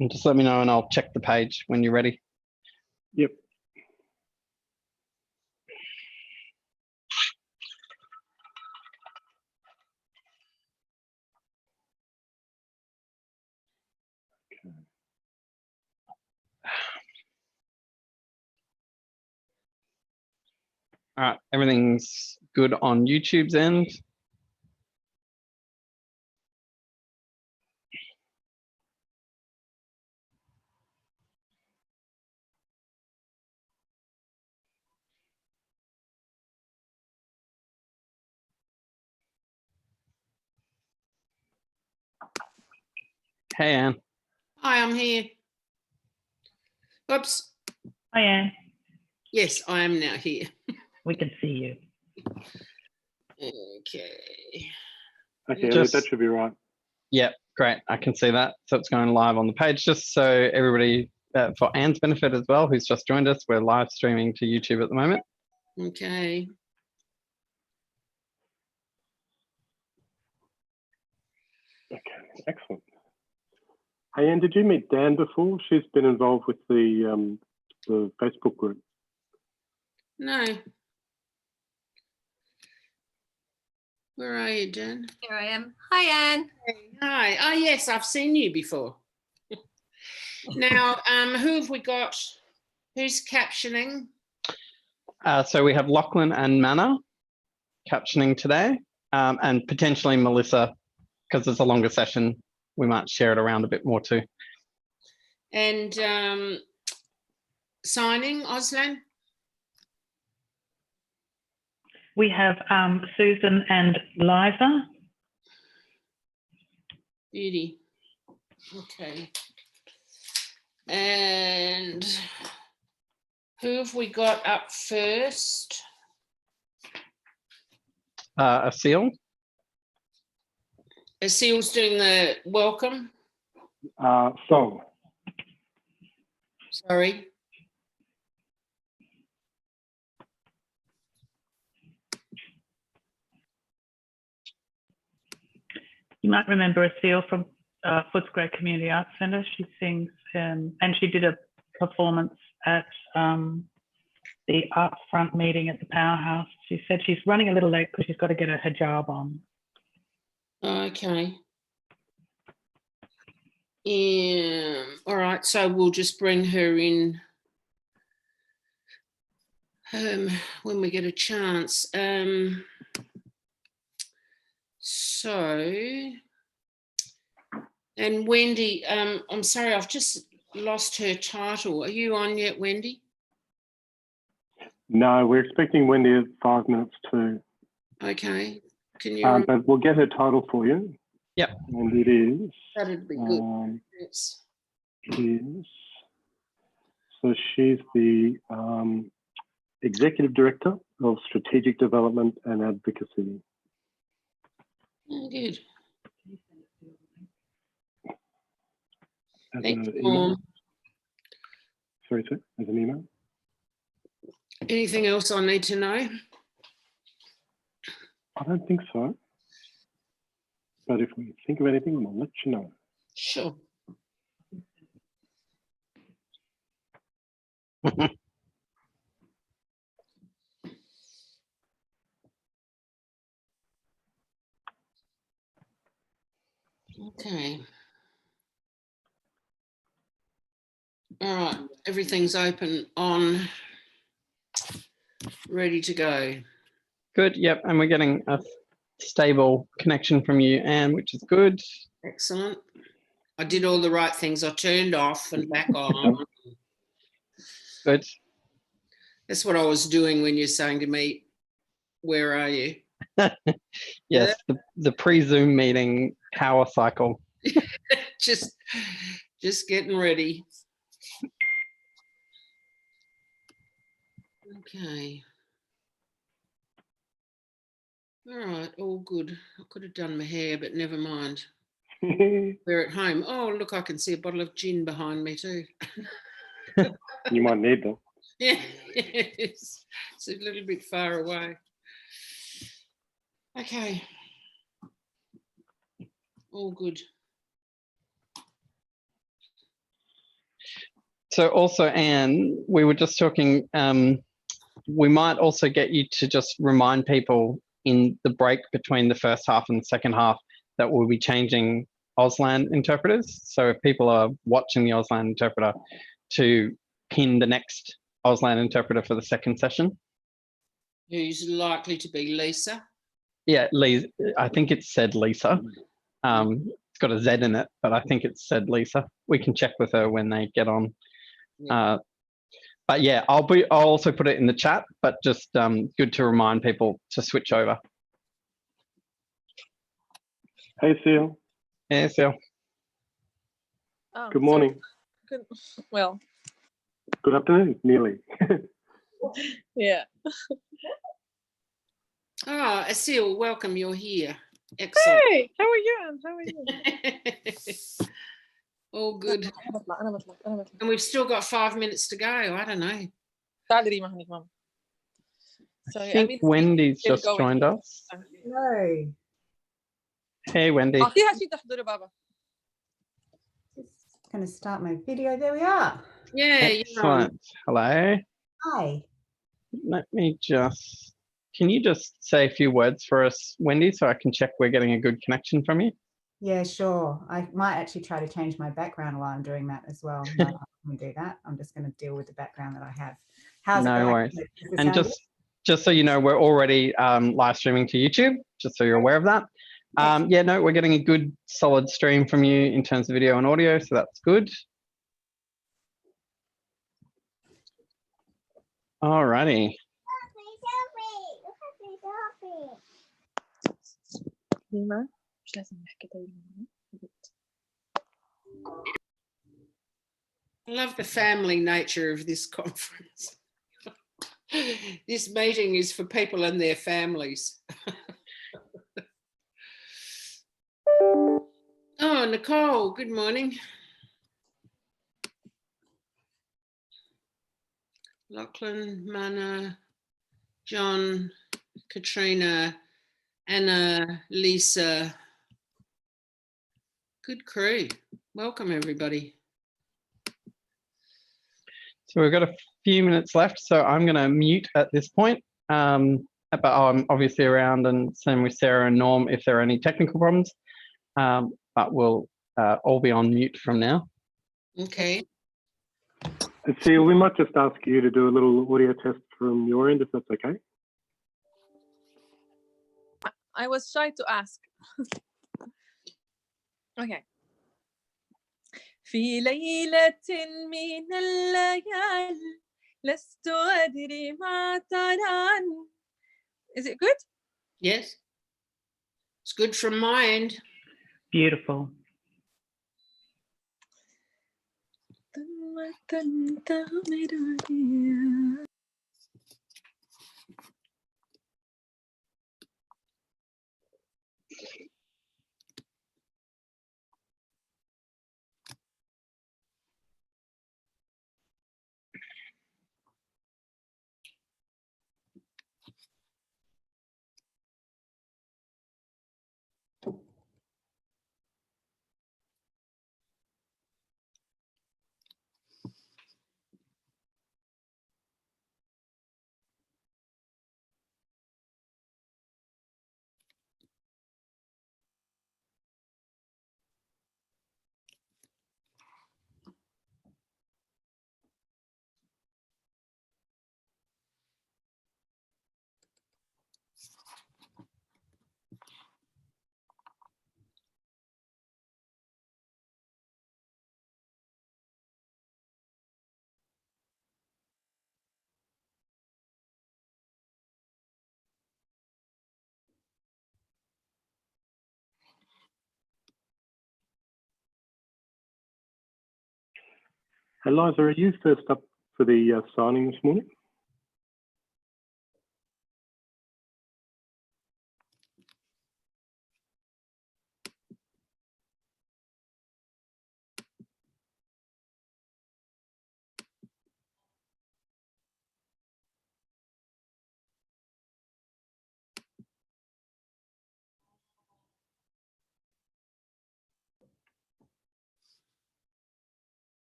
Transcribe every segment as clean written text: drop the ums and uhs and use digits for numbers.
And just let me know and I'll check the page when you're ready. Yep. All right, everything's good on YouTube's end. Hey, Anne. Hi, I'm here. Oops. Hi, Anne. Yes, I am now here. We can see you. Okay. Okay, Just- that should be right. Yep, great. I can see that. So it's going live on the page. Just so everybody, for Anne's benefit as well, who's just joined us, we're live streaming to YouTube at the moment. Okay. Okay, excellent. Hey, Anne, did you meet Dan before? She's been involved with the Facebook group. No. Where are you, Jen? Here I am. Hi, Anne. Hi. Oh, yes, I've seen you before. Now, who have we got? Who's captioning? So we have Lachlan and Manna captioning today, and potentially Melissa, because it's a longer session. We might share it around a bit more too. And signing, Auslan? We have Susan and Liza. Beauty. Okay. And who have we got up first? Asil. Asil's doing the welcome. Song. Sorry. You might remember Asil from Footscray Community Arts Centre. She sings and she did a performance at the Arts Front meeting at the Powerhouse. She said she's running a little late because she's got to get her hijab on. Okay. All right, so we'll just bring her in when we get a chance. And Wendy, I'm sorry, I've just lost her title. Are you on yet, Wendy? No, we're expecting Wendy at 5 minutes too. Okay. Can you? But we'll get her title for you. Yep. And it is. That'd be good. Yes. Is so she's the Executive Director of Strategic Development and Advocacy. Oh, good. As Thank an you. email. Sorry, sir, as an email. Anything else I need to know? I don't think so. But if we think of anything, we'll let you know. Sure. Okay. All right, everything's open, on, ready to go. Good. Yep. And we're getting a stable connection from you, Anne, which is good. Excellent. I did all the right things. I turned off and back on. Good. That's what I was doing when you're saying to me, where are you? Yes, the pre-Zoom meeting power cycle. just getting ready. Okay. All right, all good. I could have done my hair, but never mind. We're at home. Oh, look, I can see a bottle of gin behind me too. You might need them. Yeah, it's a little bit far away. Okay. All good. So also, Anne, we were just talking, we might also get you to just remind people in the break between the first half and the second half that we'll be changing Auslan interpreters. So if people are watching the Auslan interpreter, to pin the next Auslan interpreter for the second session. Who's likely to be Lisa? Yeah, I think it said Lisa. It's got a Z in it, but I think it said Lisa. We can check with her when they get on. Yeah. But yeah, I'll also put it in the chat, but just good to remind people to switch over. Hey, Seal. Yeah, Sil. Oh, Good morning. Good. Well, Good afternoon, nearly. yeah. Oh, Asil, welcome. You're here. Excellent. Hey, how are you? Anne? How are you? All good. أنا بطلع أنا بطلع أنا بطلع. And we've still got 5 minutes to go. I don't know. تعالي ريما هنيك ماما. Sorry, I think Wendy's still just going. joined us. Hello. Hey, Wendy. أعطيها شيء تحضري بابا. Just going to start my video. There we are. Yeah, you're on. Excellent. Hello. Hi. Let me just, can you just say a few words for us, Wendy, so I can check we're getting a good connection from you? Yeah, sure. I might actually try to change my background while I'm doing that as well. No, I'm going to do that. I'm just going to deal with the background that I have. How's it No going? worries. Does this And sound just so you know, we're already live streaming to YouTube, just so you're aware of that. Yeah, no, we're getting a good solid stream from you in terms of video and audio, so that's good. All righty. ريما مش لازم نحكي طيب. I love the family nature of this conference. This meeting is for people and their families. Oh, Nicole, good morning. Lachlan, Mana, John, Katrina, Anna, Lisa. Good crew. Welcome, everybody. So we've got a few minutes left, so I'm going to mute at this point. But I'm obviously around, and same with Sarah and Norm if there are any technical problems. But we'll all be on mute from now. Okay. Seal, we might just ask you to do a little audio test from your end, if that's okay. I was shy to ask. Okay. في ليلة من الليالي لست أدري ما ترى. Is it good? Yes. It's good from my end. Beautiful. Eliza, are you first up for the signing this morning?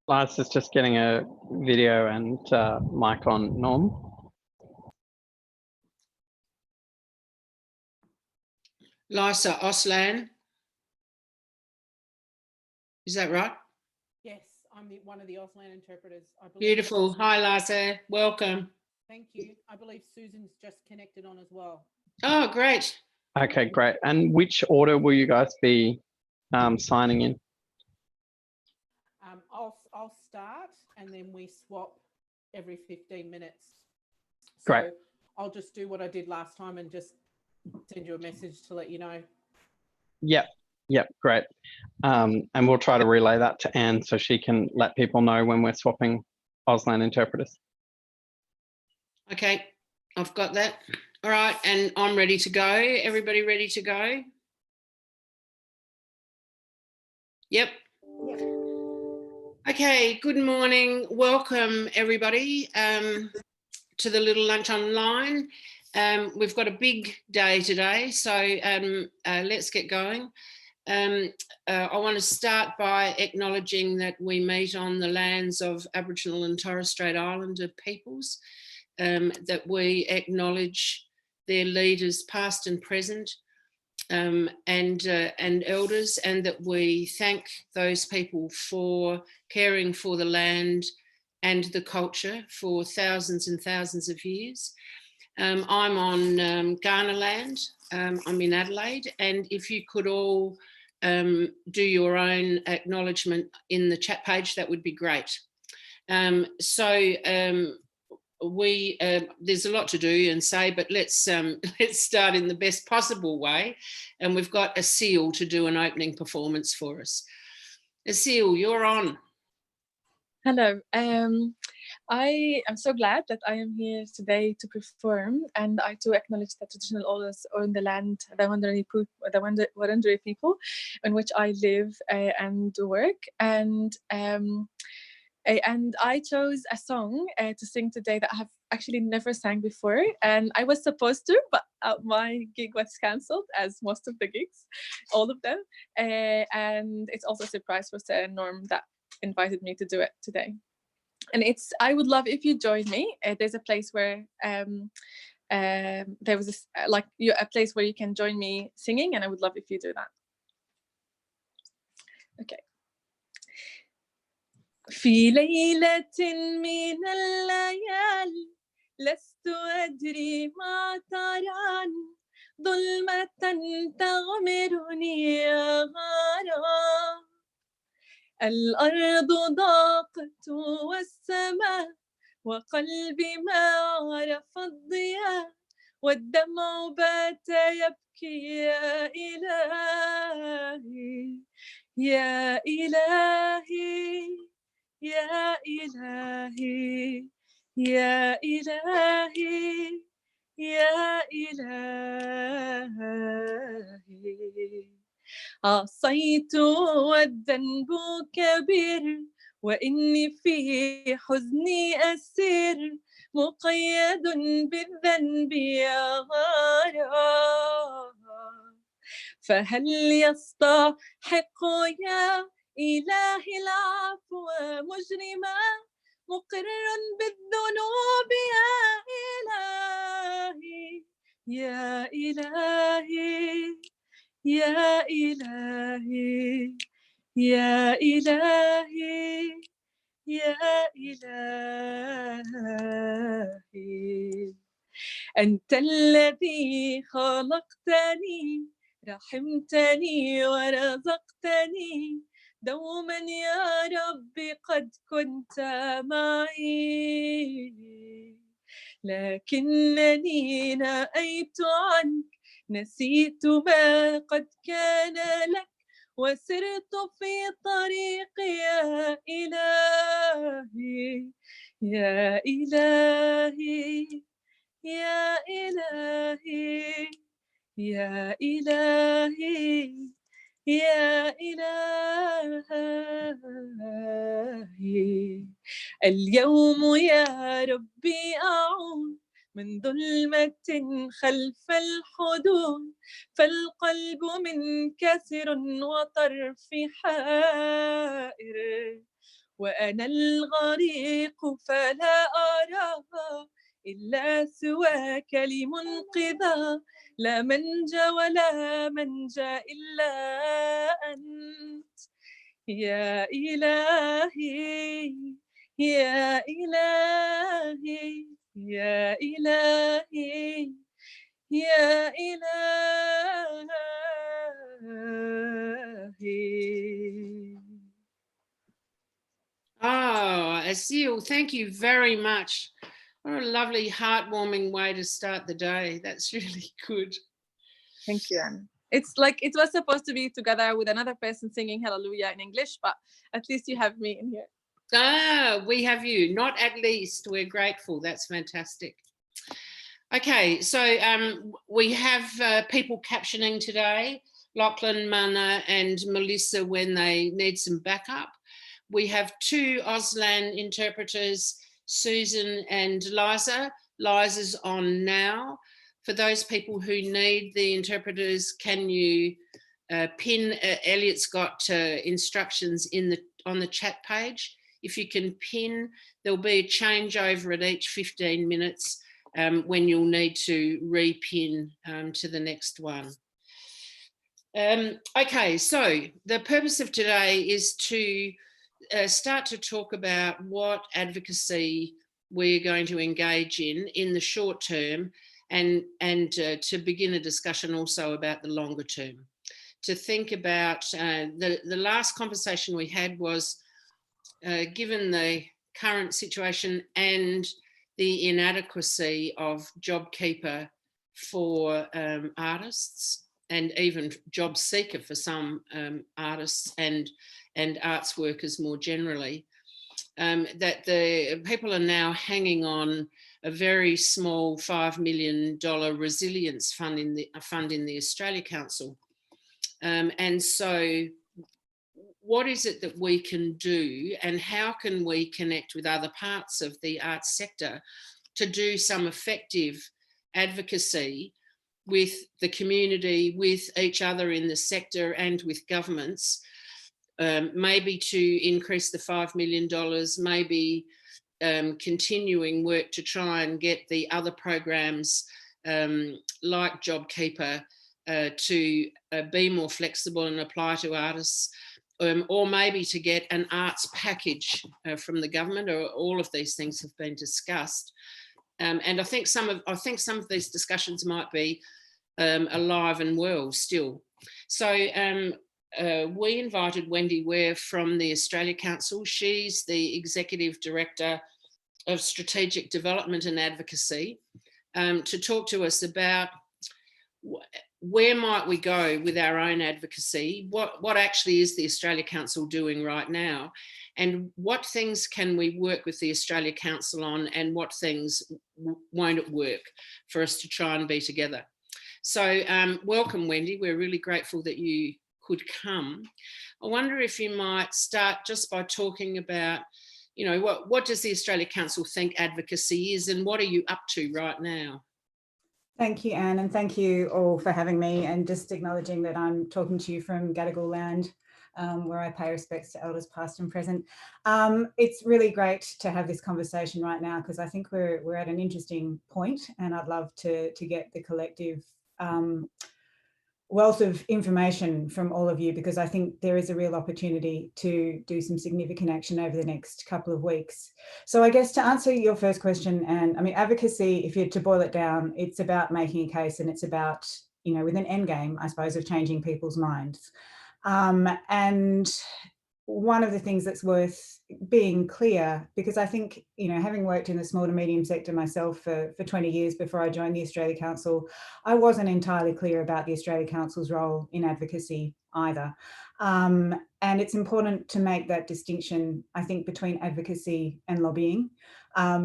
Lars is just getting a video and mic on, Norm. Lisa Auslan. Is that right? Yes, I'm one of the Auslan interpreters. I believe. Beautiful. Hi, Lisa. Welcome. Thank you. I believe Susan's just connected on as well. Oh, great. Okay, great. And which order will you guys be signing in? I'll start and then we swap every 15 minutes. So Great. I'll just do what I did last time and just send you a message to let you know. Yep, great. And we'll try to relay that to Anne so she can let people know when we're swapping Auslan interpreters. Okay, I've got that. All right, and I'm ready to go. Everybody ready to go? Yep. Okay, good morning. Welcome, everybody, to the Little Lunch Online. We've got a big day today, so let's get going. I want to start by acknowledging that we meet on the lands of Aboriginal and Torres Strait Islander peoples, that we acknowledge their leaders past and present, and elders, and that we thank those people for caring for the land and the culture for thousands and thousands of years. I'm on Kaurna land. I'm in Adelaide, and if you could all do your own acknowledgement in the chat page, that would be great. There's a lot to do and say, but let's start in the best possible way. And we've got Asil to do an opening performance for us. Asil, you're on. Hello. I am so glad that I am here today to perform, and I too acknowledge the traditional owners on the land, the Wurundjeri people, in which I live and work. And I chose a song to sing today that I have actually never sang before, and I was supposed to, but my gig was cancelled, as most of the gigs, all of them. And it's also a surprise for Sarah and Norm that invited me to do it today. And I would love if you join me. There's a place where there was this, a place where you can join me singing, and I would love if you do that. Okay. في ليلة من الليالي لست أدري ما تران ظلمة تغمرني غارا الأرض ضاقت والسماء وقلبي ما عرف الضياء والدمع بات يبكي يا إلهي يا إلهي يا إلهي يا إلهي يا إلهي عصيت والذنب كبير وإني في حزني أسير مقيد بالذنب يا غارا فهل يستحق يا إلهي العفو مجرما مقر بالذنوب يا إلهي يا إلهي يا إلهي يا إلهي يا إلهي أنت الذي خلقتني رحمتني ورزقتني دوما يا ربي قد كنت معي لكنني نأيت عنك نسيت ما قد كان لك وسرت في طريقي يا إلهي يا إلهي يا إلهي يا إلهي يا إلهي اليوم يا ربي أعود من ظلمة خلف الحدود فالقلب منكسر وطرفي حائر وأنا الغريق فلا أرى إلا سواك لمنقذا لا منجى ولا منجى إلا أنت يا إلهي يا إلهي يا إلهي يا إلهي. Oh, Asil, thank you very much. What a lovely, heartwarming way to start the day. That's really good. Thank you, Anne. It's like it was supposed to be together with another person singing Hallelujah in English, but at least you have me in here. Ah, we have you. Not at least. We're grateful. That's fantastic. Okay, so we have people captioning today, Lachlan, Mana and Melissa when they need some backup. We have 2 Auslan interpreters, Susan and Liza. Liza's on now. For those people who need the interpreters, can you pin, Elliot's got instructions on the chat page. If you can pin, there'll be a changeover at each 15 minutes when you'll need to repin to the next one. Okay, so the purpose of today is to start to talk about what advocacy we're going to engage in the short term, and to begin a discussion also about the longer term. To think about the last conversation we had was given the current situation and the inadequacy of JobKeeper for artists, and even job seeker for some artists and arts workers more generally, that the people are now hanging on a very small $5 million resilience fund in the Australia Council. And so what is it that we can do, and how can we connect with other parts of the arts sector to do some effective advocacy with the community, with each other in the sector and with governments, maybe to increase the $5 million, maybe continuing work to try and get the other programs like JobKeeper to be more flexible and apply to artists, or maybe to get an arts package from the government, or all of these things have been discussed. And I think some of these discussions might be alive and well still. So we invited Wendy Ware from the Australia Council. She's the Executive Director of Strategic Development and Advocacy, to talk to us about where might we go with our own advocacy, what actually is the Australia Council doing right now, and what things can we work with the Australia Council on, and what things won't it work for us to try and be together. So welcome, Wendy. We're really grateful that you could come. I wonder if you might start just by talking about, you know, what does the Australia Council think advocacy is, and what are you up to right now? Thank you, Anne, and thank you all for having me, and just acknowledging that I'm talking to you from Gadigal land, where I pay respects to elders past and present. It's really great to have this conversation right now, because I think we're at an interesting point, and I'd love to get the collective wealth of information from all of you, because I think there is a real opportunity to do some significant action over the next couple of weeks. So I guess to answer your first question, and I mean, advocacy, if you're to boil it down, it's about making a case, and it's about, you know, with an end game, I suppose, of changing people's minds. And one of the things that's worth being clear, because I think, you know, having worked in the small to medium sector myself for 20 years before I joined the Australia Council, I wasn't entirely clear about the Australia Council's role in advocacy either. And it's important to make that distinction, I think, between advocacy and lobbying,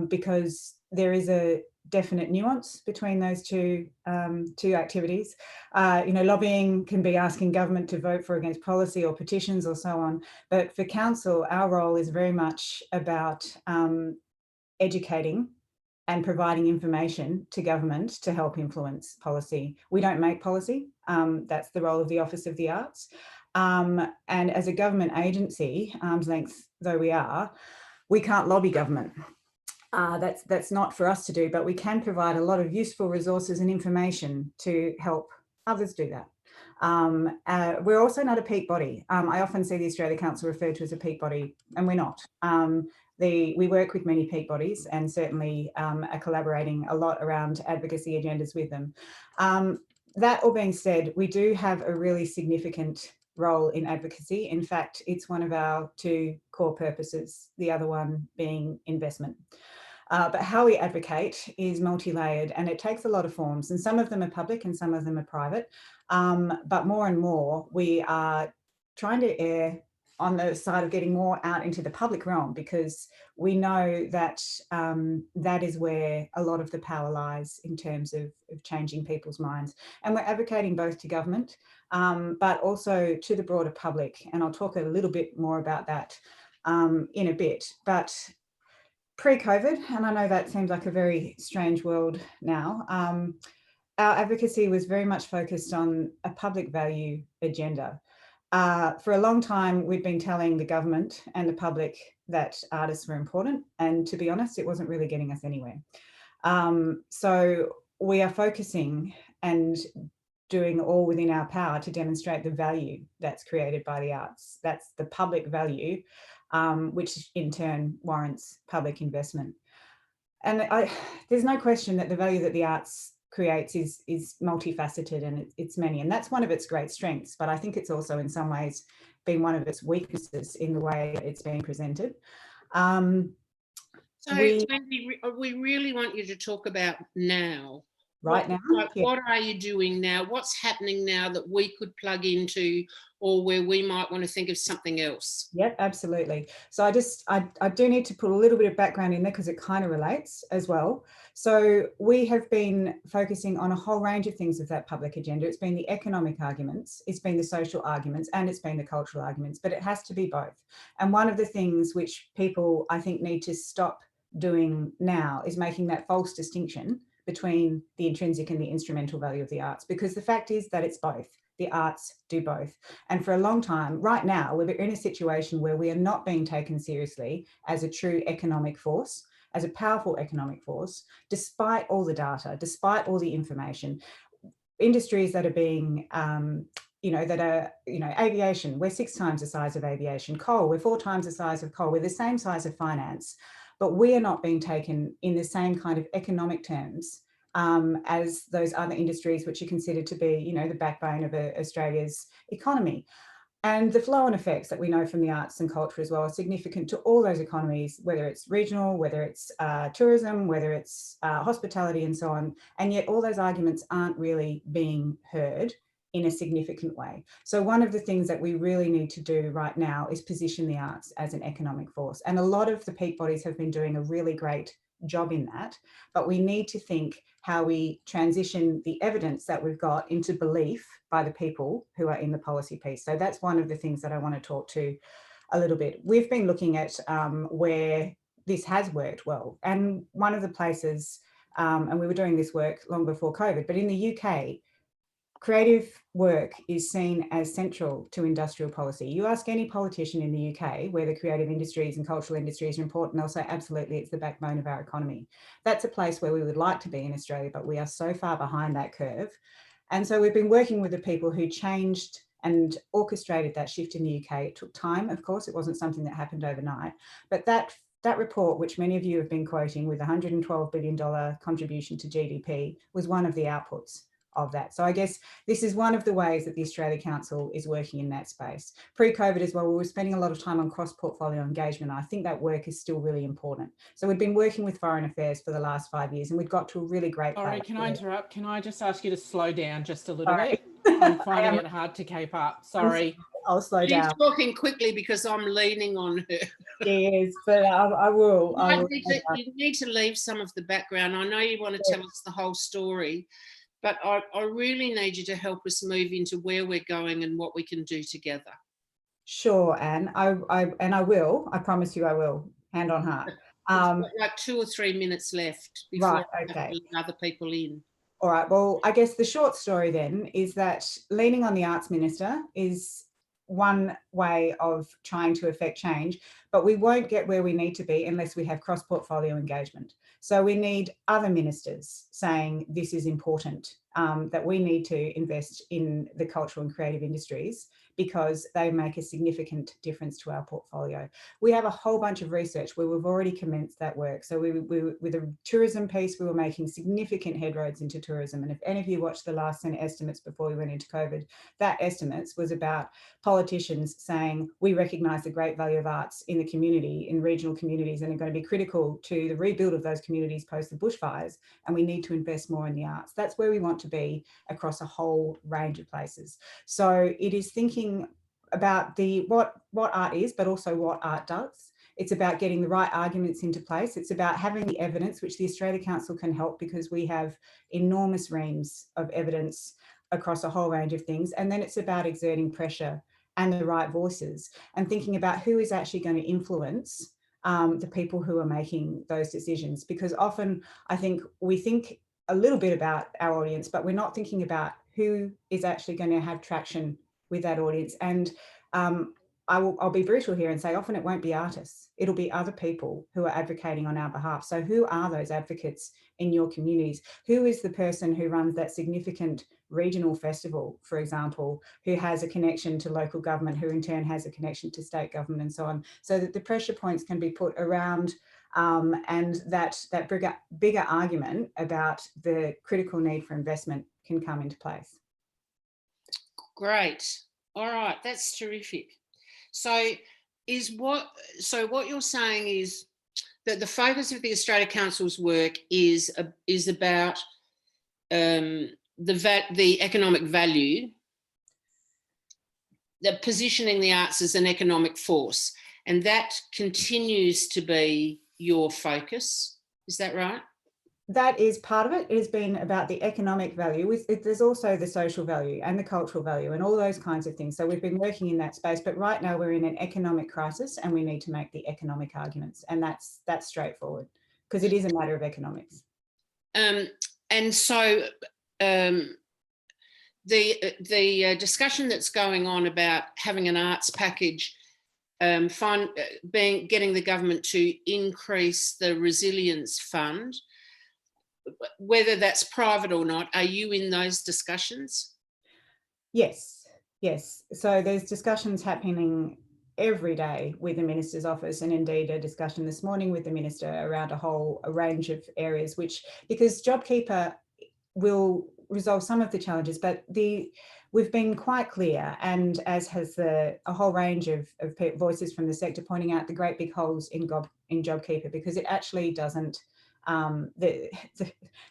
because there is a definite nuance between those two activities. You know, lobbying can be asking government to vote for or against policy or petitions or so on. But for council, our role is very much about educating and providing information to government to help influence policy. We don't make policy. That's the role of the Office of the Arts. And as a government agency, arm's length though we are, we can't lobby government. That's not for us to do, but we can provide a lot of useful resources and information to help others do that. We're also not a peak body. I often see the Australia Council referred to as a peak body, and we're not. We work with many peak bodies and certainly are collaborating a lot around advocacy agendas with them. That all being said, we do have a really significant role in advocacy. In fact, it's one of our 2 core purposes, the other one being investment. But how we advocate is multi-layered, and it takes a lot of forms, and some of them are public and some of them are private. But more and more, we are trying to err on the side of getting more out into the public realm, because we know that that is where a lot of the power lies in terms of changing people's minds. And we're advocating both to government, but also to the broader public. And I'll talk a little bit more about that in a bit. But pre-COVID, and I know that seems like a very strange world now, our advocacy was very much focused on a public value agenda. For a long time, we'd been telling the government and the public that artists were important, and to be honest, it wasn't really getting us anywhere. So we are focusing and doing all within our power to demonstrate the value that's created by the arts. That's the public value, which in turn warrants public investment. And there's no question that the value that the arts creates is multifaceted, and it's many, and that's one of its great strengths, but I think it's also in some ways been one of its weaknesses in the way it's being presented. So Wendy, we really want you to talk about now. Right now? What are you doing now? What's happening now that we could plug into, or where we might want to think of something else? Yep, absolutely. So I do need to put a little bit of background in there because it kind of relates as well. So we have been focusing on a whole range of things of that public agenda. It's been the economic arguments, it's been the social arguments, and it's been the cultural arguments, but it has to be both. And one of the things which people, I think, need to stop doing now is making that false distinction between the intrinsic and the instrumental value of the arts, because the fact is that it's both. The arts do both. And for a long time, right now, we're in a situation where we are not being taken seriously as a true economic force, as a powerful economic force, despite all the data, despite all the information. Industries that are being, aviation, we're 6 times the size of aviation. Coal, we're 4 times the size of coal. We're the same size of finance, but we are not being taken in the same kind of economic terms as those other industries which are considered to be, the backbone of Australia's economy. And the flow-on effects that we know from the arts and culture as well are significant to all those economies, whether it's regional, whether it's tourism, whether it's hospitality and so on. And yet all those arguments aren't really being heard in a significant way. So one of the things that we really need to do right now is position the arts as an economic force. And a lot of the peak bodies have been doing a really great job in that, but we need to think how we transition the evidence that we've got into belief by the people who are in the policy piece. So that's one of the things that I want to talk to a little bit. We've been looking at where this has worked well. And one of the places, and we were doing this work long before COVID, but in the UK, creative work is seen as central to industrial policy. You ask any politician in the UK whether creative industries and cultural industries are important, they'll say absolutely, it's the backbone of our economy. That's a place where we would like to be in Australia, but we are so far behind that curve. And so we've been working with the people who changed and orchestrated that shift in the UK. It took time, of course, it wasn't something that happened overnight, but that report, which many of you have been quoting with $112 billion contribution to GDP, was one of the outputs of that. So I guess this is one of the ways that the Australia Council is working in that space. Pre-COVID as well, we were spending a lot of time on cross-portfolio engagement. I think that work is still really important. So we've been working with Foreign Affairs for the last 5 years, and we've got to a really great place. Sorry, can I interrupt? Can I just ask you to slow down just a little bit? I'm finding it hard to keep up. Sorry. I'll slow down. She's talking quickly because I'm leaning on her. She is, but I will. You need to leave some of the background. I know you want to tell us the whole story, but I really need you to help us move into where we're going and what we can do together. Sure, Anne. I will. I promise you I will. Hand on heart. Like 2 or 3 minutes left before other people in. All right. Well, I guess the short story then is that leaning on the Arts Minister is one way of trying to affect change, but we won't get where we need to be unless we have cross-portfolio engagement. So we need other ministers saying this is important, that we need to invest in the cultural and creative industries because they make a significant difference to our portfolio. We have a whole bunch of research where we've already commenced that work. So we with a tourism piece, we were making significant headroads into tourism. And if any of you watched the last Senate estimates before we went into COVID, that estimates was about politicians saying, we recognise the great value of arts in the community, in regional communities, and are going to be critical to the rebuild of those communities post the bushfires. And we need to invest more in the arts. That's where we want to be across a whole range of places. So it is thinking about what art is, but also what art does. It's about getting the right arguments into place. It's about having the evidence, which the Australia Council can help because we have enormous reams of evidence across a whole range of things. And then it's about exerting pressure and the right voices and thinking about who is actually going to influence the people who are making those decisions. Because often I think we think a little bit about our audience, but we're not thinking about who is actually going to have traction with that audience. And I'll be brutal here and say often it won't be artists, it'll be other people who are advocating on our behalf. So who are those advocates in your communities? Who is the person who runs that significant regional festival, for example, who has a connection to local government, who in turn has a connection to state government and so on, so that the pressure points can be put around and that bigger argument about the critical need for investment can come into place. Great. All right, that's terrific. So what you're saying is that the focus of the Australia Council's work is about the economic value, the positioning the arts as an economic force, and that continues to be your focus. Is that right? That is part of it. It has been about the economic value. There's also the social value and the cultural value and all those kinds of things. So we've been working in that space, but right now we're in an economic crisis and we need to make the economic arguments. And that's straightforward because it is a matter of economics. And so the discussion that's going on about having an arts package, getting the government to increase the resilience fund, whether that's private or not, are you in those discussions? Yes. So there's discussions happening every day with the Minister's office, and indeed a discussion this morning with the Minister around a range of areas, because JobKeeper will resolve some of the challenges, but we've been quite clear, and as has a whole range of voices from the sector pointing out the great big holes in JobKeeper, because it actually doesn't.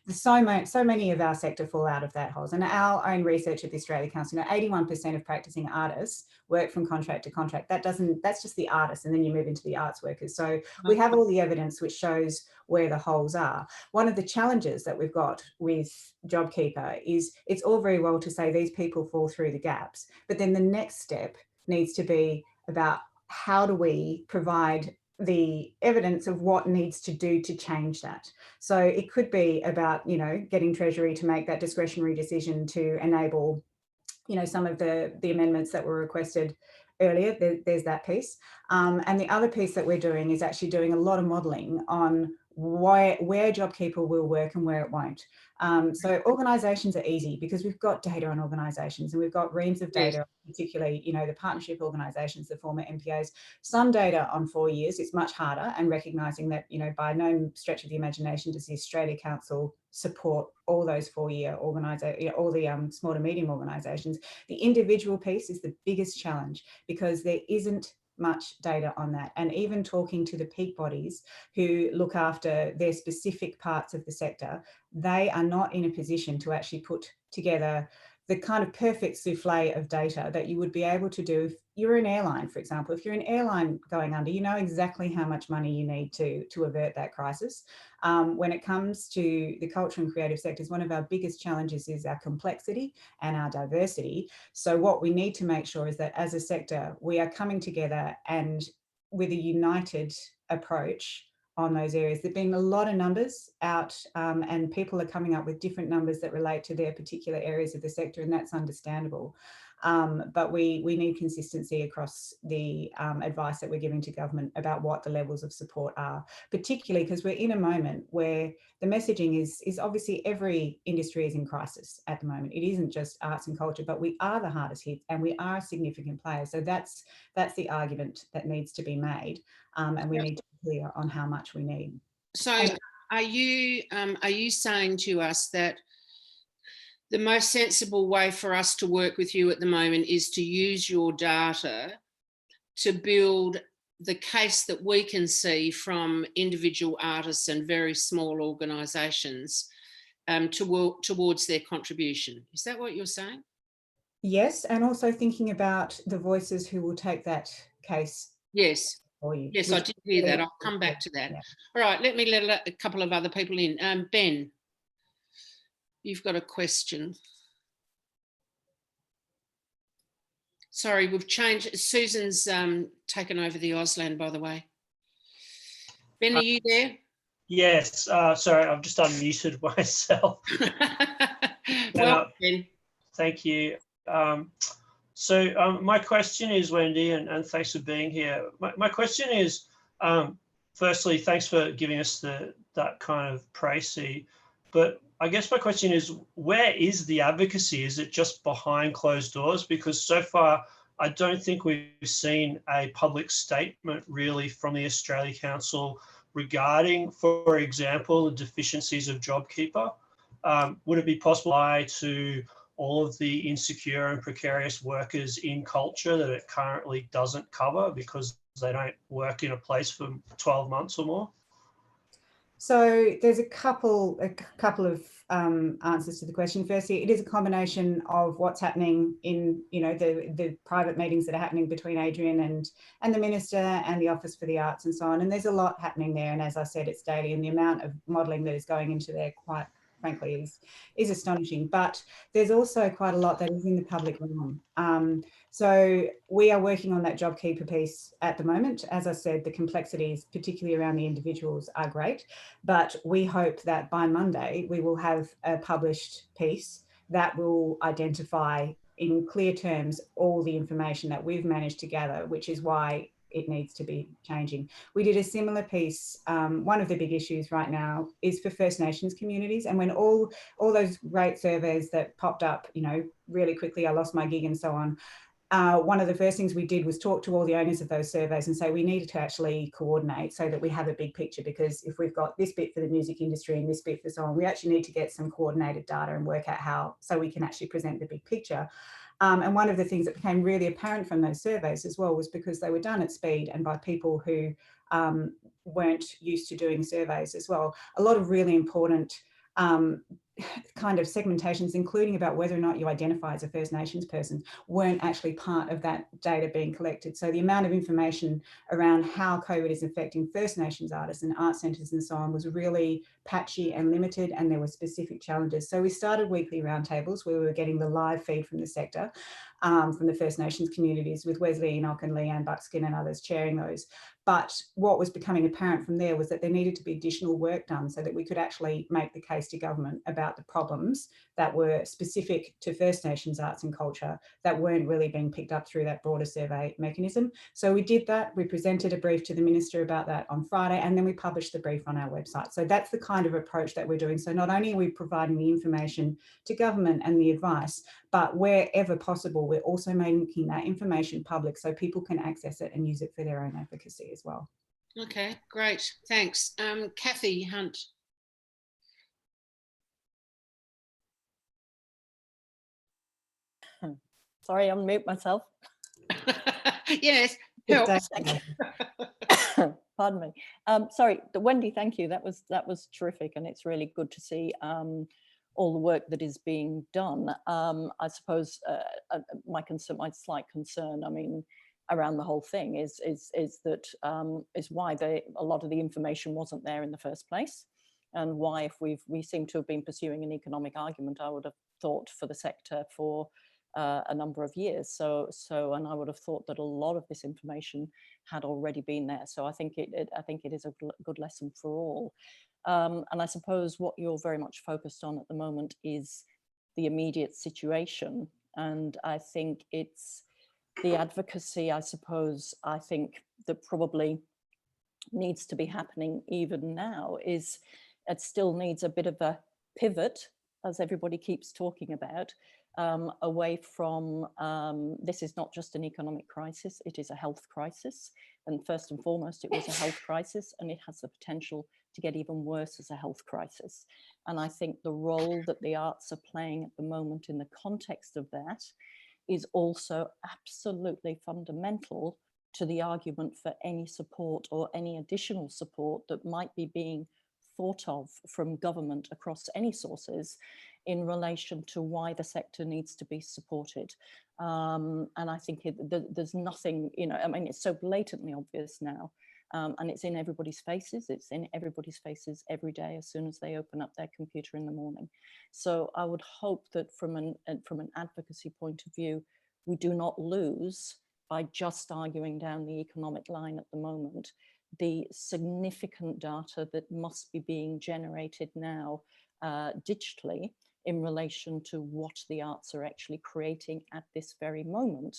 So many of our sector fall out of that holes, and our own research at the Australia Council, 81% of practicing artists work from contract to contract. That's just the artists, and then you move into the arts workers. So we have all the evidence which shows where the holes are. One of the challenges that we've got with JobKeeper is it's all very well to say these people fall through the gaps, but then the next step needs to be about how do we provide the evidence of what needs to do to change that. So it could be about, getting Treasury to make that discretionary decision to enable, some of the amendments that were requested earlier. There's that piece. And the other piece that we're doing is actually doing a lot of modelling on where JobKeeper will work and where it won't. So organisations are easy because we've got data on organisations and we've got reams of data, particularly, the partnership organisations, the former MPOs, some data on 4 years. It's much harder, and recognising that, by no stretch of the imagination does the Australia Council support all those 4-year organisations, all the small to medium organisations. The individual piece is the biggest challenge because there isn't much data on that. And even talking to the peak bodies who look after their specific parts of the sector, they are not in a position to actually put together the kind of perfect souffle of data that you would be able to do if you're an airline, for example. If you're an airline going under, you know exactly how much money you need to avert that crisis. When it comes to the culture and creative sectors, one of our biggest challenges is our complexity and our diversity. So what we need to make sure is that as a sector, we are coming together and with a united approach on those areas. There've been a lot of numbers out and people are coming up with different numbers that relate to their particular areas of the sector, and that's understandable. But we need consistency across the advice that we're giving to government about what the levels of support are, particularly because we're in a moment where the messaging is obviously every industry is in crisis at the moment. It isn't just arts and culture, but we are the hardest hit and we are a significant player. So that's the argument that needs to be made, and we need to be clear on how much we need. So are you saying to us that the most sensible way for us to work with you at the moment is to use your data to build the case that we can see from individual artists and very small organisations towards their contribution? Is that what you're saying? Yes, and also thinking about the voices who will take that case. Yes. For you. Yes, I did hear that. I'll come back to that. Yeah. All right, let me let a couple of other people in. Ben, you've got a question. Sorry, we've changed. Susan's taken over the Auslan, by the way. Ben, are you there? Yes, sorry, I've just unmuted myself. Well, Ben. Thank you. My question is, Wendy, and thanks for being here. My question is, firstly, thanks for giving us that kind of précis. But I guess my question is, where is the advocacy? Is it just behind closed doors? Because so far, I don't think we've seen a public statement really from the Australia Council regarding, for example, the deficiencies of JobKeeper. Would it be possible to all of the insecure and precarious workers in culture that it currently doesn't cover because they don't work in a place for 12 months or more? So there's a couple of answers to the question. Firstly, it is a combination of what's happening in the private meetings that are happening between Adrian and the Minister and the Office for the Arts and so on. And there's a lot happening there. And as I said, it's daily, and the amount of modelling that is going into there, quite frankly, is astonishing. But there's also quite a lot that is in the public realm. So we are working on that JobKeeper piece at the moment. As I said, the complexities, particularly around the individuals, are great. But we hope that by Monday, we will have a published piece that will identify in clear terms all the information that we've managed to gather, which is why it needs to be changing. We did a similar piece. One of the big issues right now is for First Nations communities. And when all those great surveys that popped up, really quickly, I lost my gig and so on, one of the first things we did was talk to all the owners of those surveys and say we needed to actually coordinate so that we have a big picture, because if we've got this bit for the music industry and this bit for so on, we actually need to get some coordinated data and work out how, so we can actually present the big picture. And one of the things that became really apparent from those surveys as well was because they were done at speed and by people who weren't used to doing surveys as well. A lot of really important kind of segmentations, including about whether or not you identify as a First Nations person, weren't actually part of that data being collected. So the amount of information around how COVID is affecting First Nations artists and art centres and so on was really patchy and limited, and there were specific challenges. So we started weekly roundtables where we were getting the live feed from the sector, from the First Nations communities, with Wesley Enoch and Leanne Buckskin and others chairing those. But what was becoming apparent from there was that there needed to be additional work done so that we could actually make the case to government about the problems that were specific to First Nations arts and culture that weren't really being picked up through that broader survey mechanism. So we did that. We presented a brief to the Minister about that on Friday, and then we published the brief on our website. So that's the kind of approach that we're doing. So not only are we providing the information to government and the advice, but wherever possible, we're also making that information public so people can access it and use it for their own advocacy as well. Okay, great. Thanks. Kathy Hunt. Sorry, I'll mute myself. Yes, helps. Pardon me. Sorry, Wendy, thank you. That was terrific, and it's really good to see all the work that is being done. I suppose my slight concern, I mean, around the whole thing is that is why a lot of the information wasn't there in the first place, and why, if we seem to have been pursuing an economic argument, I would have thought, for the sector for a number of years. And I would have thought that a lot of this information had already been there. So I think it is a good lesson for all. And I suppose what you're very much focused on at the moment is the immediate situation And I think it's the advocacy, I suppose, I think that probably needs to be happening even now is it still needs a bit of a pivot, as everybody keeps talking about, away from this is not just an economic crisis, it is a health crisis. And first and foremost, it was a health crisis, and it has the potential to get even worse as a health crisis. And I think the role that the arts are playing at the moment in the context of that is also absolutely fundamental to the argument for any support or any additional support that might be being thought of from government across any sources in relation to why the sector needs to be supported. And I think there's nothing, you know, I mean, it's so blatantly obvious now, and it's in everybody's faces. It's in everybody's faces every day as soon as they open up their computer in the morning. So I would hope that from an advocacy point of view, we do not lose by just arguing down the economic line at the moment, the significant data that must be being generated now digitally in relation to what the arts are actually creating at this very moment,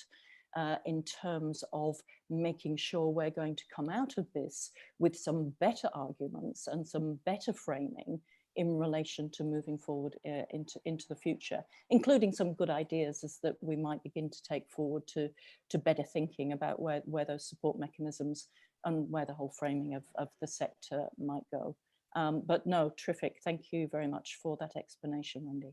in terms of making sure we're going to come out of this with some better arguments and some better framing in relation to moving forward into the future, including some good ideas as that we might begin to take forward to better thinking about where those support mechanisms and where the whole framing of the sector might go. But no, terrific. Thank you very much for that explanation, Wendy.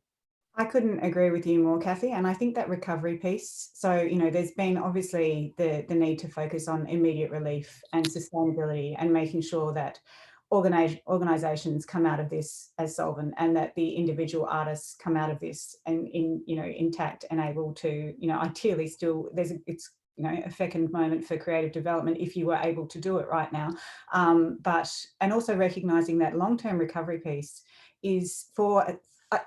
I couldn't agree with you more, Kathy. And I think that recovery piece, so, you know, there's been obviously the need to focus on immediate relief and sustainability and making sure that organisations come out of this as solvent, and that the individual artists come out of this and intact and able to, you know, ideally still it's you know, a second moment for creative development if you were able to do it right now. And also recognising that long-term recovery piece is for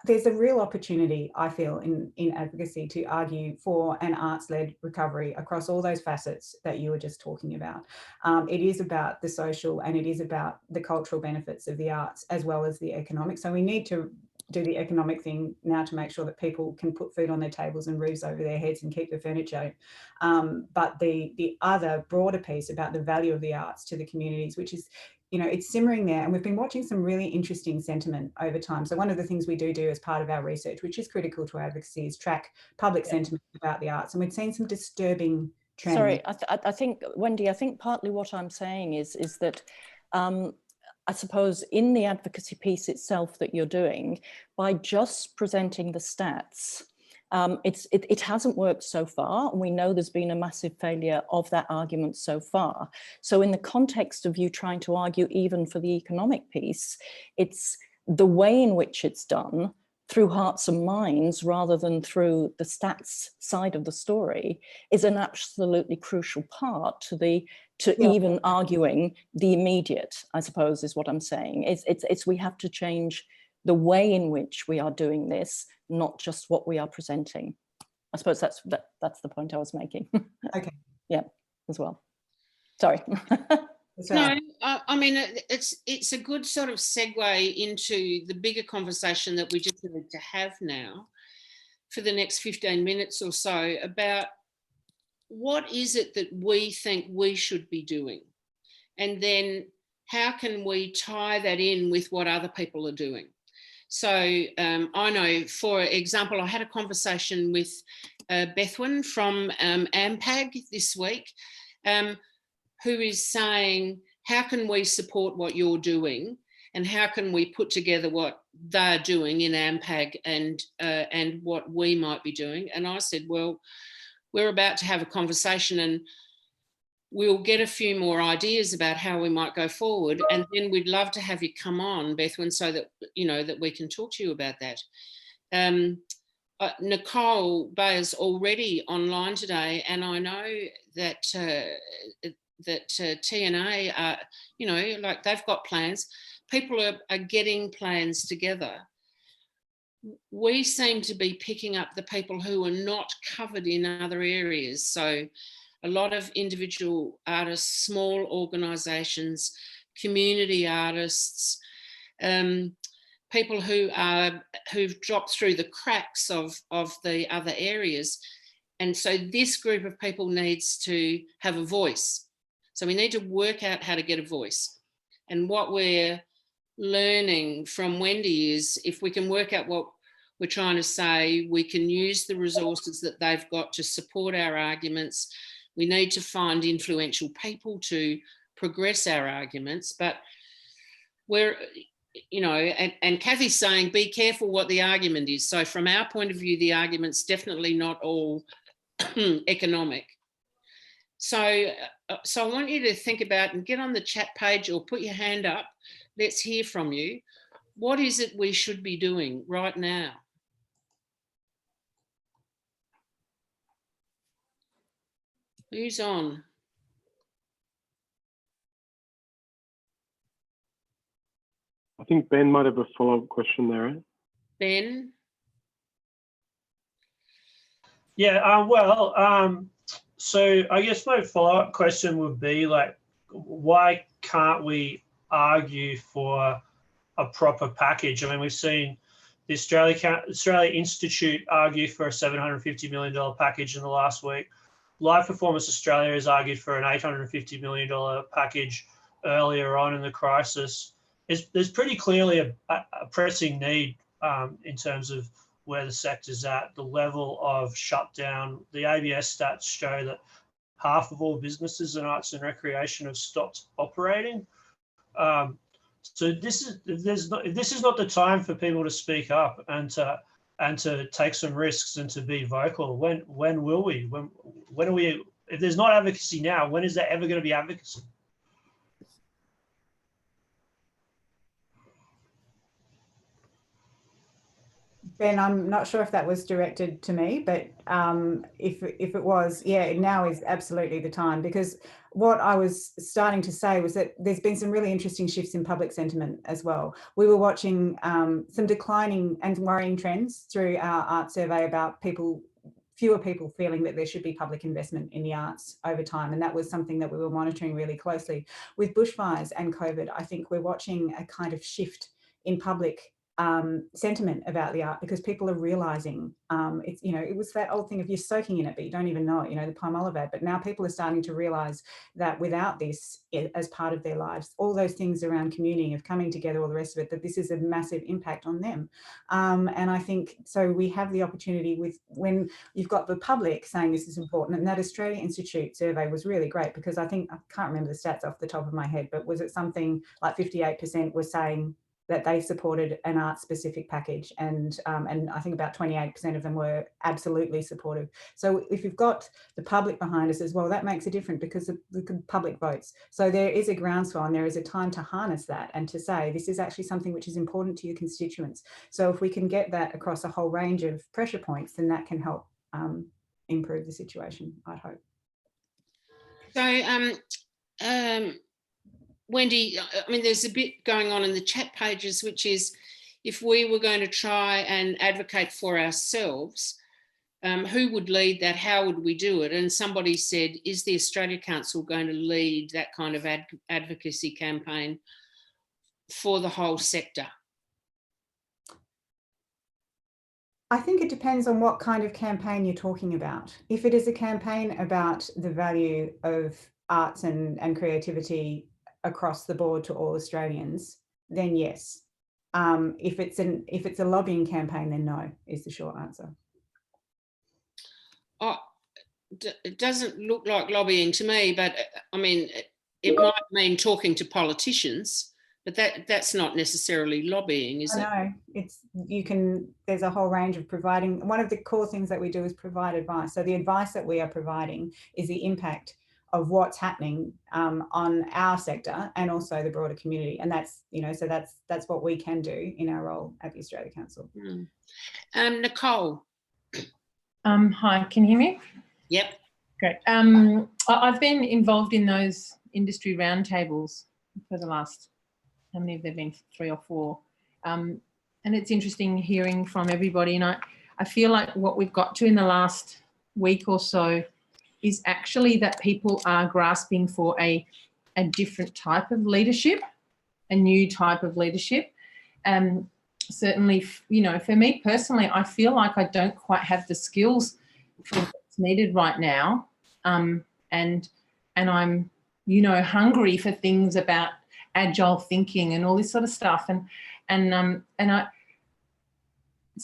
there's a real opportunity, I feel, in advocacy to argue for an arts-led recovery across all those facets that you were just talking about. It is about the social and it is about the cultural benefits of the arts as well as the economic. So we need to do the economic thing now to make sure that people can put food on their tables and roofs over their heads and keep the furniture. But the other broader piece about the value of the arts to the communities, which is, you know, it's simmering there, and we've been watching some really interesting sentiment over time. So one of the things we do as part of our research, which is critical to advocacy, is track public sentiment about the arts, and we've seen some disturbing trends. Sorry, I think, Wendy, I think partly what I'm saying is that I suppose in the advocacy piece itself that you're doing, by just presenting the stats, it hasn't worked so far. And we know there's been a massive failure of that argument so far. So in the context of you trying to argue even for the economic piece, it's the way in which it's done through hearts and minds rather than through the stats side of the story is an absolutely crucial part to even arguing the immediate, I suppose, is what I'm saying. It's we have to change the way in which we are doing this, not just what we are presenting. I suppose that's the point I was making. Okay. Yeah, as well. Sorry. No, I mean, it's a good sort of segue into the bigger conversation that we just need to have now for the next 15 minutes or so about what is it that we think we should be doing? And then how can we tie that in with what other people are doing? So I know, for example, I had a conversation with Bethwyn from AMPAG this week, who is saying, how can we support what you're doing, and how can we put together what they're doing in AMPAG and what we might be doing? And I said, well, we're about to have a conversation and we'll get a few more ideas about how we might go forward, and then we'd love to have you come on, Bethwyn, so that, you know, that we can talk to you about that. Nicole Bayer's already online today, and I know that TNA are, you know, like they've got plans. People are getting plans together. We seem to be picking up the people who are not covered in other areas. So a lot of individual artists, small organisations, community artists, people who've dropped through the cracks of the other areas. And so this group of people needs to have a voice. So we need to work out how to get a voice. And what we're learning from Wendy is if we can work out what we're trying to say, we can use the resources that they've got to support our arguments. We need to find influential people to progress our arguments, but we're, you know, and Kathy's saying, be careful what the argument is. So from our point of view, the argument's definitely not all economic. So I want you to think about and get on the chat page or put your hand up. Let's hear from you. What is it we should be doing right now? Who's on? I think Ben might have a follow-up question there. Eh? Ben? Yeah, so I guess my follow-up question would be like, why can't we argue for a proper package? I mean, we've seen the Australia Institute argue for a $750 million package in the last week. Live Performance Australia has argued for an $850 million package earlier on in the crisis. There's pretty clearly a pressing need in terms of where the sector's at, the level of shutdown. The ABS stats show that half of all businesses in arts and recreation have stopped operating. So this is not the time for people to speak up and to take some risks and to be vocal. When will we? When are we? If there's not advocacy now, when is there ever going to be advocacy? Ben, I'm not sure if that was directed to me, but if it was, yeah, now is absolutely the time, because what I was starting to say was that there's been some really interesting shifts in public sentiment as well. We were watching some declining and worrying trends through our art survey about fewer people feeling that there should be public investment in the arts over time. And that was something that we were monitoring really closely. With bushfires and COVID, I think we're watching a kind of shift in public sentiment about the art, because people are realizing it's, you know, it was that old thing of you're soaking in it, but you don't even know it, you know, the Palmolive ad. But now people are starting to realize that without this as part of their lives, all those things around communing, of coming together, all the rest of it, that this is a massive impact on them. And I think so we have the opportunity with, when you've got the public saying this is important, and that Australia Institute survey was really great, because I think, I can't remember the stats off the top of my head, but was it something like 58% were saying that they supported an art-specific package, and I think about 28% of them were absolutely supportive. So if you've got the public behind us as well, that makes a difference, because the public votes. So there is a groundswell, and there is a time to harness that and to say this is actually something which is important to your constituents. So if we can get that across a whole range of pressure points, then that can help improve the situation, I'd hope. So Wendy, I mean, there's a bit going on in the chat pages, which is if we were going to try and advocate for ourselves, who would lead that? How would we do it? And somebody said, is the Australia Council going to lead that kind of advocacy campaign for the whole sector? I think it depends on what kind of campaign you're talking about. If it is a campaign about the value of arts and creativity across the board to all Australians, then yes. If it's a lobbying campaign, then no, is the short answer. Oh, it doesn't look like lobbying to me, but I mean, it might mean talking to politicians, but that's not necessarily lobbying, is it? No, there's a whole range of providing. One of the core things that we do is provide advice. So the advice that we are providing is the impact of what's happening on our sector and also the broader community. And that's, you know, so that's what we can do in our role at the Australia Council. Nicole. Hi, can you hear me? Yep. Great. I've been involved in those industry roundtables for the last, how many have there been? 3 or 4. And it's interesting hearing from everybody. And I feel like what we've got to in the last week or so is actually that people are grasping for a different type of leadership, a new type of leadership. certainly, you know, for me personally, I feel like I don't quite have the skills for what's needed right now. And I'm, you know, hungry for things about agile thinking and all this sort of stuff.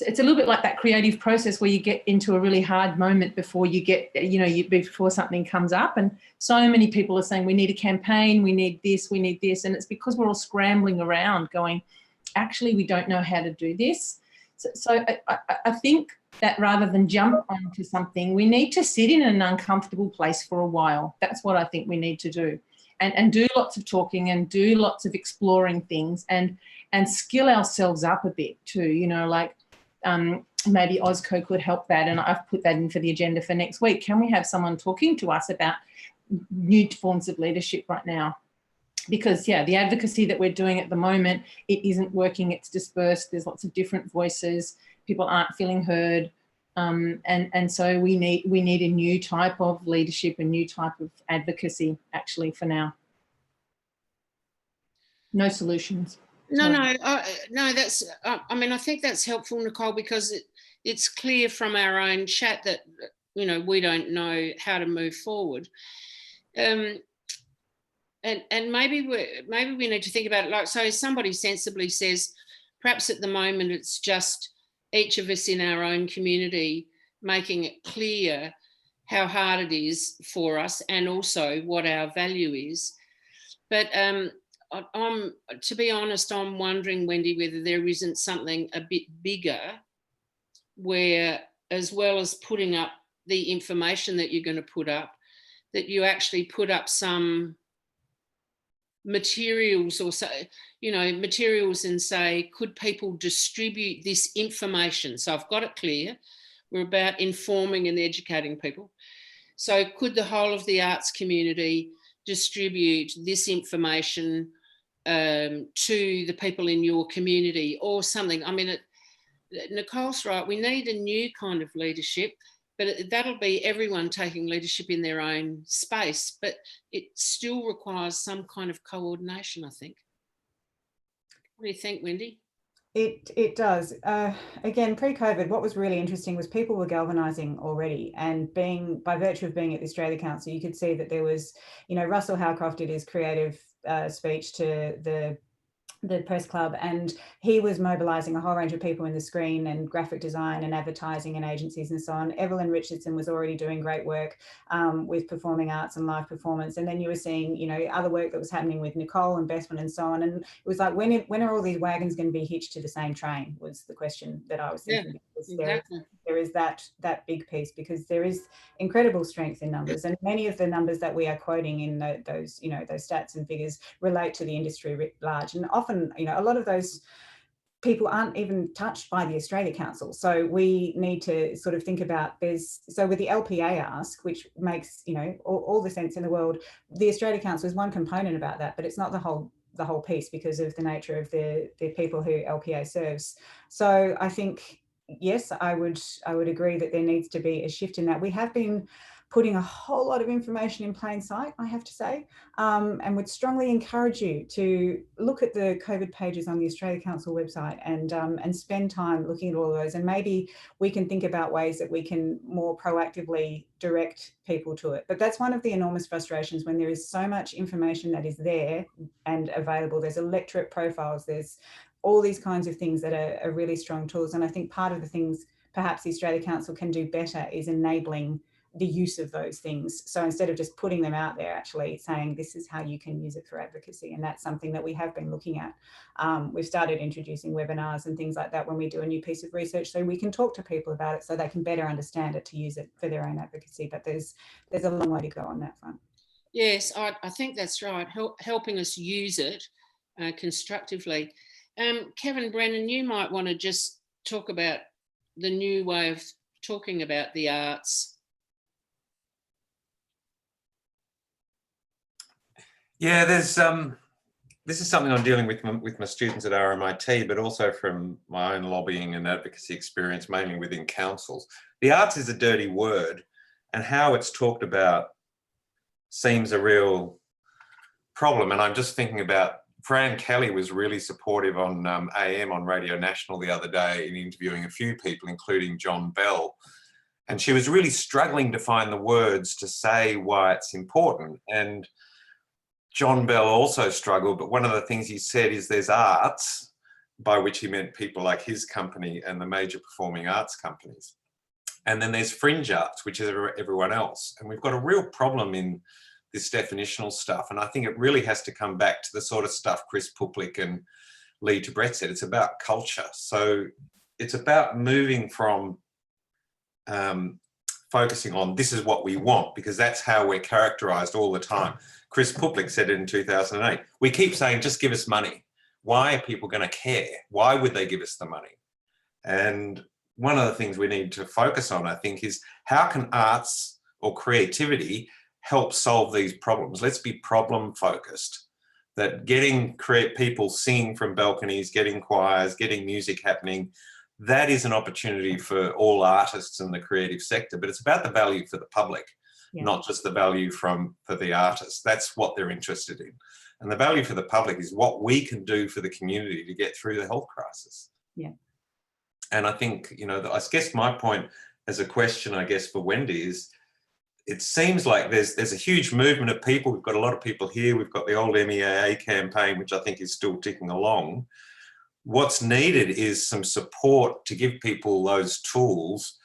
It's a little bit like that creative process where you get into a really hard moment before you get, you know, before something comes up. And so many people are saying, we need a campaign, we need this, we need this. And it's because we're all scrambling around going, actually, we don't know how to do this. So I think that rather than jump onto something, we need to sit in an uncomfortable place for a while. That's what I think we need to do. And do lots of talking and do lots of exploring things and skill ourselves up a bit too, you know, like, maybe OzCo could help that, and I've put that in for the agenda for next week. Can we have someone talking to us about new forms of leadership right now? Because, yeah, the advocacy that we're doing at the moment, it isn't working, it's dispersed, there's lots of different voices, people aren't feeling heard, and so we need a new type of leadership, a new type of advocacy, actually, for now. No solutions. No, that's, I mean, I think that's helpful, Nicole, because it's clear from our own chat that, you know, we don't know how to move forward. And maybe we need to think about it like, so somebody sensibly says, perhaps at the moment it's just each of us in our own community making it clear how hard it is for us and also what our value is. But to be honest, I'm wondering, Wendy, whether there isn't something a bit bigger where, as well as putting up the information that you're going to put up, that you actually put up some materials or, so, you know, materials and say, could people distribute this information? So I've got it clear. We're about informing and educating people. So could the whole of the arts community distribute this information to the people in your community or something? I mean, Nicole's right, we need a new kind of leadership, but that'll be everyone taking leadership in their own space, but it still requires some kind of coordination, I think. What do you think, Wendy? It does. Again, pre-COVID, what was really interesting was people were galvanising already, and by virtue of being at the Australia Council, you could see that there was, you know, Russell Howcroft did his creative speech to the press club, and he was mobilising a whole range of people in the screen and graphic design and advertising and agencies and so on. Evelyn Richardson was already doing great work with performing arts and live performance, and then you were seeing, you know, other work that was happening with Nicole and Bethman and so on. And it was like, when are all these wagons going to be hitched to the same train was the question that I was thinking. Yeah, exactly. There is that big piece, because there is incredible strength in numbers, and many of the numbers that we are quoting in those, you know, those stats and figures relate to the industry writ large, and often, you know, a lot of those people aren't even touched by the Australia Council. So we need to sort of think about so with the LPA ask, which makes, you know, all the sense in the world, the Australia Council is one component about that, but it's not the whole piece because of the nature of the people who LPA serves. So I think, yes, I would agree that there needs to be a shift in that. We have been putting a whole lot of information in plain sight, I have to say, and would strongly encourage you to look at the COVID pages on the Australia Council website and spend time looking at all of those. And maybe we can think about ways that we can more proactively direct people to it. But that's one of the enormous frustrations when there is so much information that is there and available. There's electorate profiles, there's all these kinds of things that are really strong tools. And I think part of the things perhaps the Australia Council can do better is enabling the use of those things. So instead of just putting them out there, actually saying this is how you can use it for advocacy. And that's something that we have been looking at. We've started introducing webinars and things like that when we do a new piece of research, so we can talk to people about it so they can better understand it to use it for their own advocacy. But there's a long way to go on that front. Yes, I think that's right. Helping us use it constructively. Kevin Brennan, you might want to just talk about the new way of talking about the arts. Yeah, there's this is something I'm dealing with my students at RMIT, but also from my own lobbying and advocacy experience, mainly within councils. The arts is a dirty word, and how it's talked about seems a real problem. And I'm just thinking about Fran Kelly was really supportive on AM on Radio National the other day in interviewing a few people, including John Bell. And she was really struggling to find the words to say why it's important. And John Bell also struggled, but one of the things he said is there's arts, by which he meant people like his company and the major performing arts companies. And then there's fringe arts, which is everyone else. And we've got a real problem in this definitional stuff. And I think it really has to come back to the sort of stuff Chris Puplik and Lee Tebret said. It's about culture. So it's about moving from focusing on this is what we want, because that's how we're characterized all the time. Chris Puplik said it in 2008. We keep saying, just give us money. Why are people going to care? Why would they give us the money? And one of the things we need to focus on, I think, is how can arts or creativity help solve these problems? Let's be problem focused. That getting people singing from balconies, getting choirs, getting music happening, that is an opportunity for all artists in the creative sector, but it's about the value for the public, not just the value for the artists. That's what they're interested in. And the value for the public is what we can do for the community to get through the health crisis. Yeah. And I think, you know, I guess my point as a question, I guess, for Wendy is, it seems like there's a huge movement of people. We've got a lot of people here. We've got the old MEAA campaign, which I think is still ticking along. What's needed is some support to give people those tools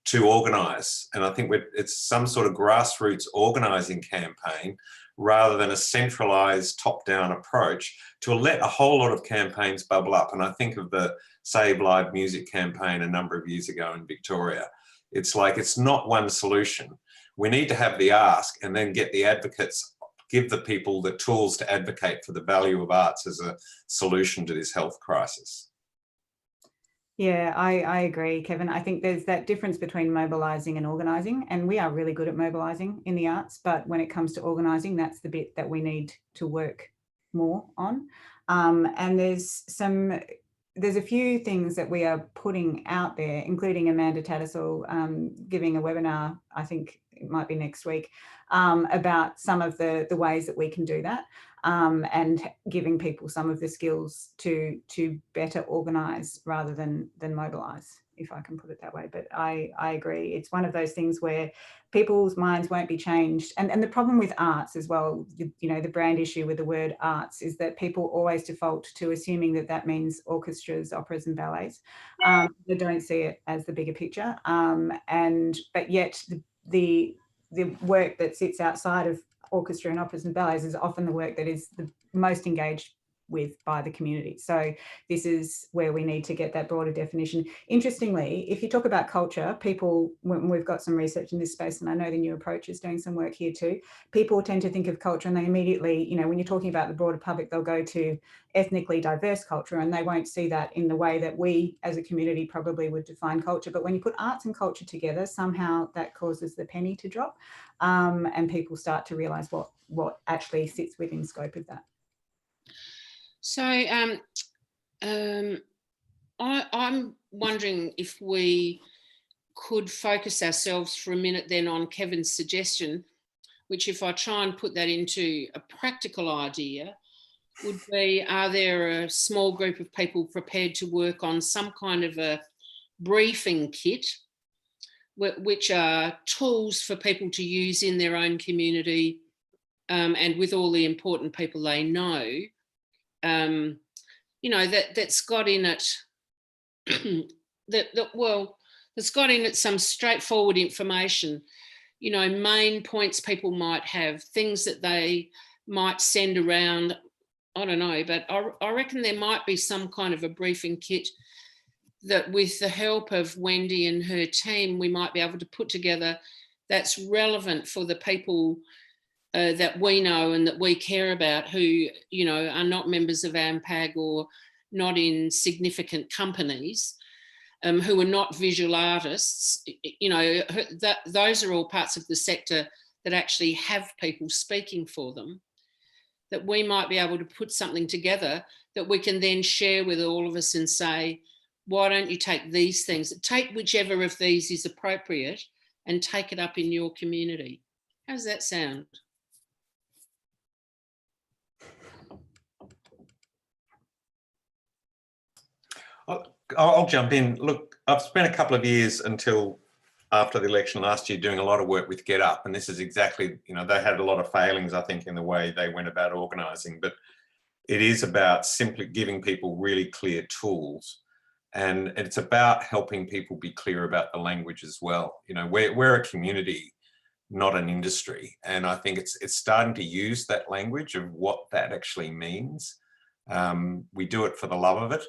to organise. And I think it's some sort of grassroots organising campaign rather than a centralised top-down approach to let a whole lot of campaigns bubble up. And I think of the Save Live Music campaign a number of years ago in Victoria. It's like it's not one solution. We need to have the ask and then get the advocates, give the people the tools to advocate for the value of arts as a solution to this health crisis. Yeah, I agree, Kevin. I think there's that difference between mobilising and organising, and we are really good at mobilising in the arts, but when it comes to organising, that's the bit that we need to work more on. And there's a few things that we are putting out there, including Amanda Tattersall giving a webinar, I think it might be next week, about some of the ways that we can do that, and giving people some of the skills to better organise rather than mobilise, if I can put it that way. But I agree. It's one of those things where people's minds won't be changed. And the problem with arts as well, you know, the brand issue with the word arts is that people always default to assuming that that means orchestras, operas and ballets. They don't see it as the bigger picture. But yet the work that sits outside of orchestra and operas and ballets is often the work that is the most engaged with by the community. So this is where we need to get that broader definition. Interestingly, if you talk about culture, people, when we've got some research in this space, and I know the New Approach is doing some work here too, people tend to think of culture and they immediately, you know, when you're talking about the broader public, they'll go to ethnically diverse culture and they won't see that in the way that we as a community probably would define culture. But when you put arts and culture together, somehow that causes the penny to drop, and people start to realise what actually sits within scope of that. So I'm wondering if we could focus ourselves for a minute then on Kevin's suggestion, which if I try and put that into a practical idea, would be, are there a small group of people prepared to work on some kind of a briefing kit, which are tools for people to use in their own community, and with all the important people they know, you know, that's got in it that's got in it some straightforward information, you know, main points people might have, things that they might send around. I don't know, but I reckon there might be some kind of a briefing kit that with the help of Wendy and her team, we might be able to put together that's relevant for the people that we know and that we care about, who, you know, are not members of AMPAG or not in significant companies, who are not visual artists. You know, those are all parts of the sector that actually have people speaking for them, that we might be able to put something together that we can then share with all of us and say, why don't you take these things, take whichever of these is appropriate and take it up in your community. How does that sound? I'll jump in. Look, I've spent a couple of years until after the election last year doing a lot of work with Get Up, and this is exactly, you know, they had a lot of failings, I think, in the way they went about organising, but it is about simply giving people really clear tools, and it's about helping people be clear about the language as well. You know, we're a community, not an industry, and I think it's starting to use that language of what that actually means. We do it for the love of it.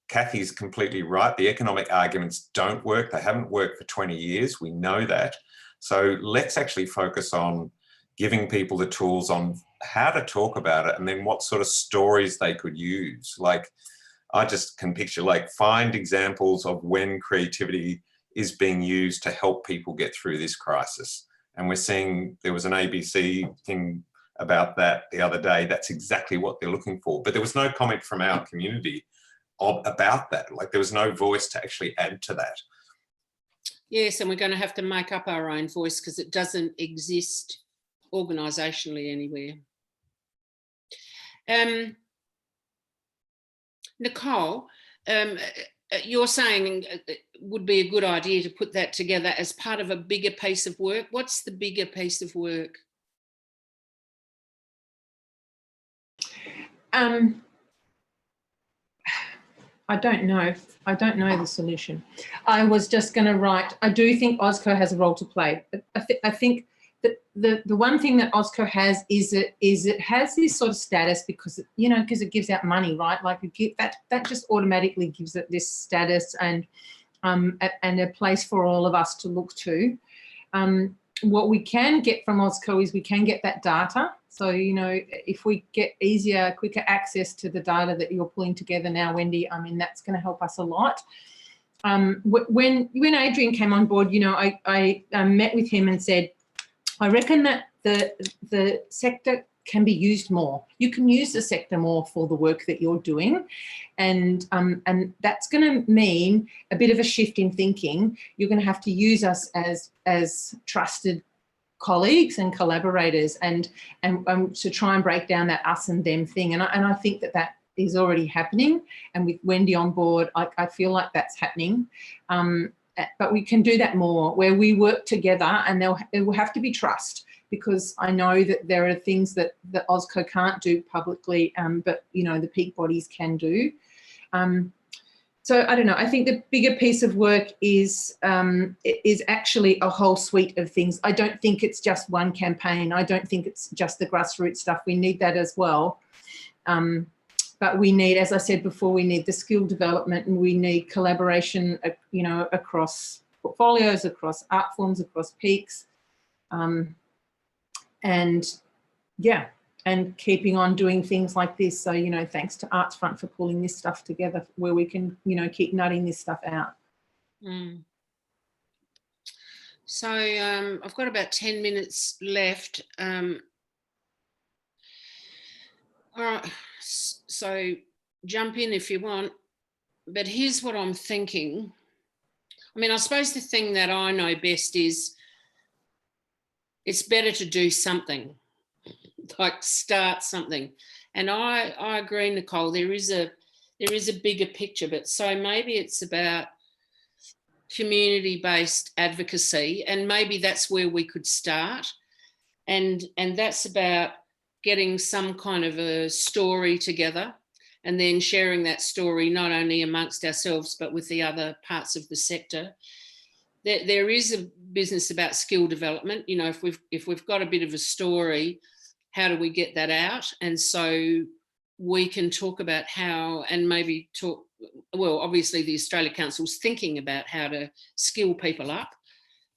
Kathy's completely right. The economic arguments don't work. They haven't worked for 20 years. We know that. So let's actually focus on giving people the tools on how to talk about it, and then what sort of stories they could use. Like, I just can picture, like, find examples of when creativity is being used to help people get through this crisis. And we're seeing, there was an ABC thing about that the other day. That's exactly what they're looking for. But there was no comment from our community about that. Like, there was no voice to actually add to that. Yes, and we're going to have to make up our own voice because it doesn't exist organisationally anywhere. Nicole, you're saying it would be a good idea to put that together as part of a bigger piece of work. What's the bigger piece of work? I don't know. I don't know the solution. I was just going to write, I do think OSCO has a role to play. I think that the one thing that OSCO has is it has this sort of status because, you know, because it gives out money, right? Like that just automatically gives it this status and a place for all of us to look to. What we can get from OSCO is we can get that data. So, you know, if we get easier, quicker access to the data that you're pulling together now, Wendy, I mean, that's going to help us a lot. When Adrian came on board, you know, I met with him and said, I reckon that the sector can be used more. You can use the sector more for the work that you're doing. And that's going to mean a bit of a shift in thinking. You're going to have to use us as trusted colleagues and collaborators and to try and break down that us and them thing. And I think that is already happening. And with Wendy on board, I feel like that's happening. But we can do that more where we work together, and there will have to be trust, because I know that there are things that OSCO can't do publicly, but, you know, the peak bodies can do. So I don't know. I think the bigger piece of work is actually a whole suite of things. I don't think it's just one campaign. I don't think it's just the grassroots stuff. We need that as well. But we need, as I said before, we need the skill development, and we need collaboration, you know, across portfolios, across art forms, across peaks. And yeah, and keeping on doing things like this. So, you know, thanks to Arts Front for pulling this stuff together where we can, you know, keep nutting this stuff out. So I've got about 10 minutes left. All right, so jump in if you want. But here's what I'm thinking. I mean, I suppose the thing that I know best is it's better to do something, like start something. And I agree, Nicole, there is a bigger picture, but so maybe it's about community-based advocacy, and maybe that's where we could start. And that's about getting some kind of a story together and then sharing that story not only amongst ourselves but with the other parts of the sector. There is a business about skill development. You know, if we've got a bit of a story, how do we get that out? And so we can talk about how, and maybe talk, well, obviously the Australia Council's thinking about how to skill people up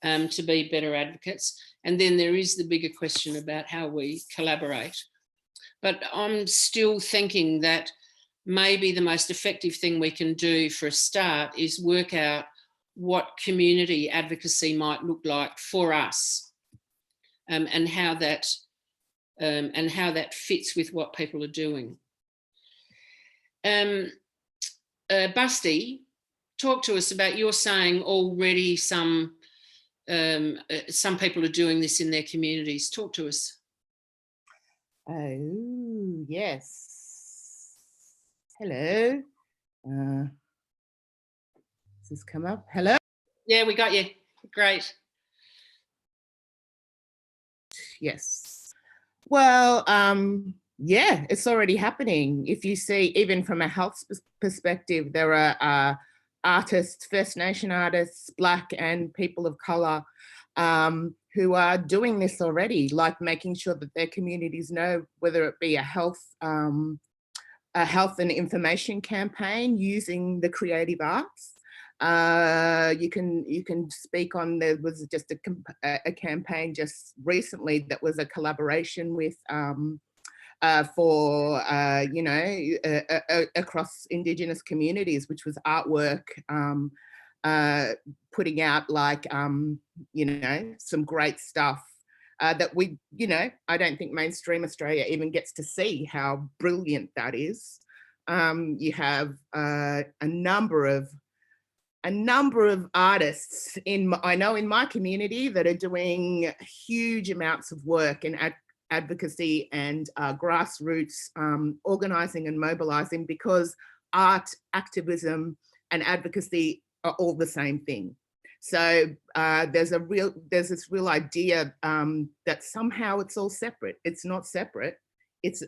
to be better advocates. And then there is the bigger question about how we collaborate. But I'm still thinking that maybe the most effective thing we can do for a start is work out what community advocacy might look like for us, and how that fits with what people are doing. Busty, talk to us about, you're saying already some people are doing this in their communities. Talk to us. Oh, yes. Hello. Does this come up? Hello? Yeah, we got you. Great. Yes. Well, yeah, it's already happening. If you see, even from a health perspective, there are artists, First Nation artists, Black and people of colour, who are doing this already, like making sure that their communities know, whether it be a health and information campaign using the creative arts. You can speak on, there was just a campaign just recently that was a collaboration with for you know, across Indigenous communities, which was artwork, putting out like you know, some great stuff that we, you know, I don't think mainstream Australia even gets to see how brilliant that is. You have a number of artists I know in my community that are doing huge amounts of work in advocacy and grassroots organising and mobilising, because art, activism and advocacy are all the same thing. So there's this real idea that somehow it's all separate. It's not separate.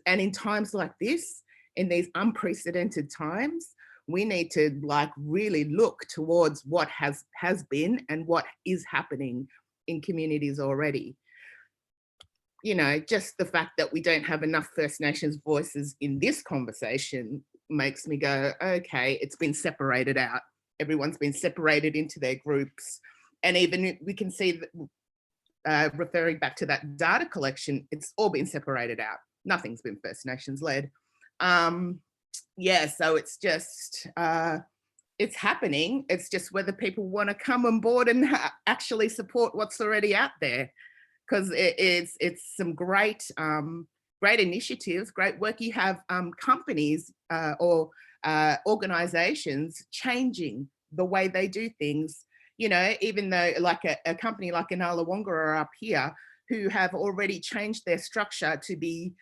And in times like this, in these unprecedented times, we need to like really look towards what has been and what is happening in communities already. You know, just the fact that we don't have enough First Nations voices in this conversation makes me go, okay, it's been separated out. Everyone's been separated into their groups. And even we can see that, referring back to that data collection, it's all been separated out. Nothing's been First Nations led. Yeah, so it's just, it's happening. It's just whether people want to come on board and actually support what's already out there. Because it's some great great initiatives, great work. You have companies or organizations changing the way they do things. You know, even though like a company like Inala are up here, who have already changed their structure to be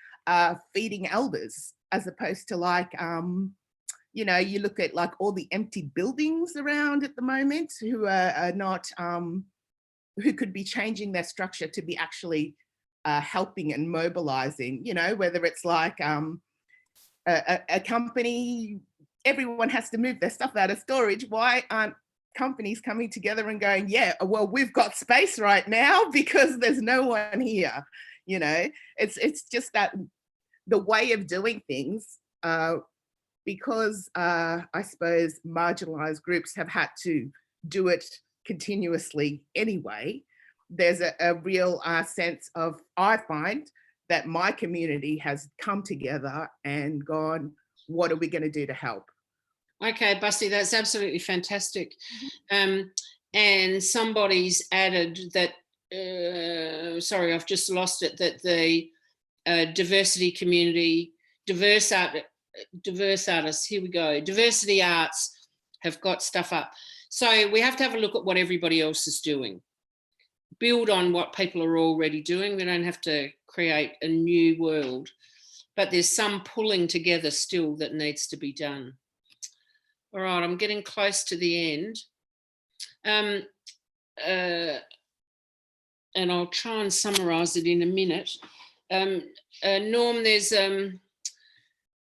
feeding elders, as opposed to like, you know, you look at like all the empty buildings around at the moment who are not, who could be changing their structure to be actually helping and mobilizing, you know, whether it's like a company, everyone has to move their stuff out of storage. Why aren't companies coming together and going, yeah, well, we've got space right now because there's no one here, you know? It's just that the way of doing things, because I suppose marginalized groups have had to do it continuously anyway. There's a real sense of, I find that my community has come together and gone, what are we going to do to help? Okay, Busty, that's absolutely fantastic. And somebody's added that, sorry, I've just lost it, that the diversity community, diverse artists, here we go, diversity arts have got stuff up. So we have to have a look at what everybody else is doing. Build on what people are already doing. We don't have to create a new world, but there's some pulling together still that needs to be done. All right, I'm getting close to the end. And I'll try and summarise it in a minute. Norm, there's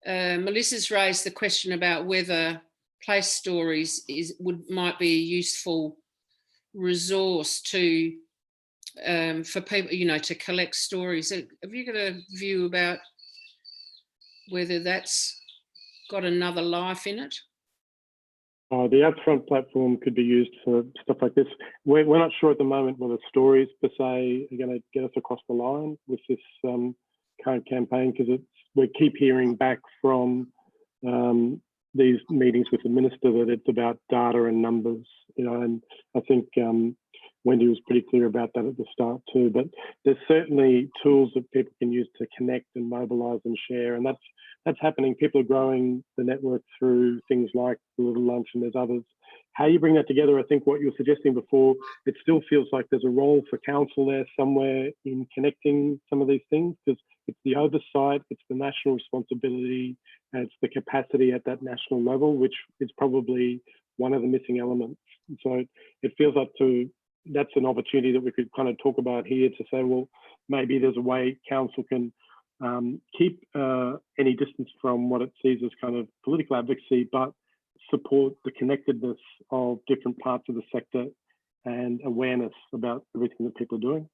Melissa's raised the question about whether place stories might be a useful resource to for people, you know, to collect stories. Have you got a view about whether that's got another life in it? The Upfront platform could be used for stuff like this. We're not sure at the moment whether stories per se are going to get us across the line with this current campaign, because we keep hearing back from these meetings with the minister that it's about data and numbers, you know, and I think Wendy was pretty clear about that at the start too. But there's certainly tools that people can use to connect and mobilise and share, and that's happening. People are growing the network through things like the Little Lunch, and there's others. How you bring that together, I think what you were suggesting before, it still feels like there's a role for council there somewhere in connecting some of these things, because it's the oversight, it's the national responsibility, and it's the capacity at that national level, which is probably one of the missing elements. And so it feels like that's an opportunity that we could kind of talk about here to say, well, maybe there's a way council can keep any distance from what it sees as kind of political advocacy, but support the connectedness of different parts of the sector and awareness about everything that people are doing.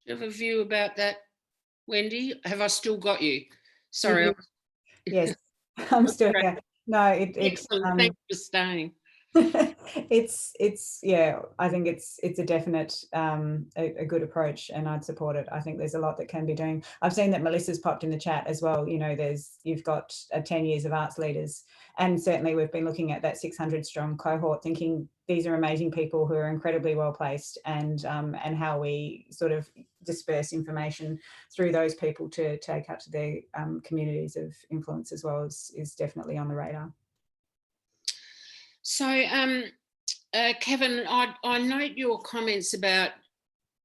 Do you have a view about that, Wendy? Have I still got you? Sorry. Yes, I'm still here. No, it's excellent. Thanks for staying. it's yeah, I think it's a definite a good approach, and I'd support it. I think there's a lot that can be doing. I've seen that Melissa's popped in the chat as well. You know, you've got 10 years of arts leaders, and certainly we've been looking at that 600 strong cohort, thinking these are amazing people who are incredibly well placed, and how we sort of disperse information through those people to take out to their communities of influence as well is definitely on the radar. So, Kevin, I note your comments about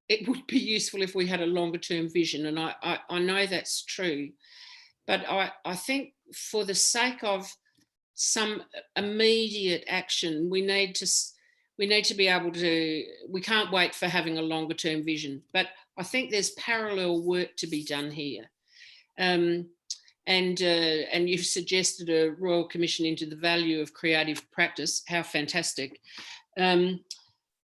it would be useful if we had a longer term vision, and I know that's true, but I think for the sake of some immediate action, we need to be able to, we can't wait for having a longer term vision, but I think there's parallel work to be done here. And you've suggested a Royal Commission into the value of creative practice. How fantastic. And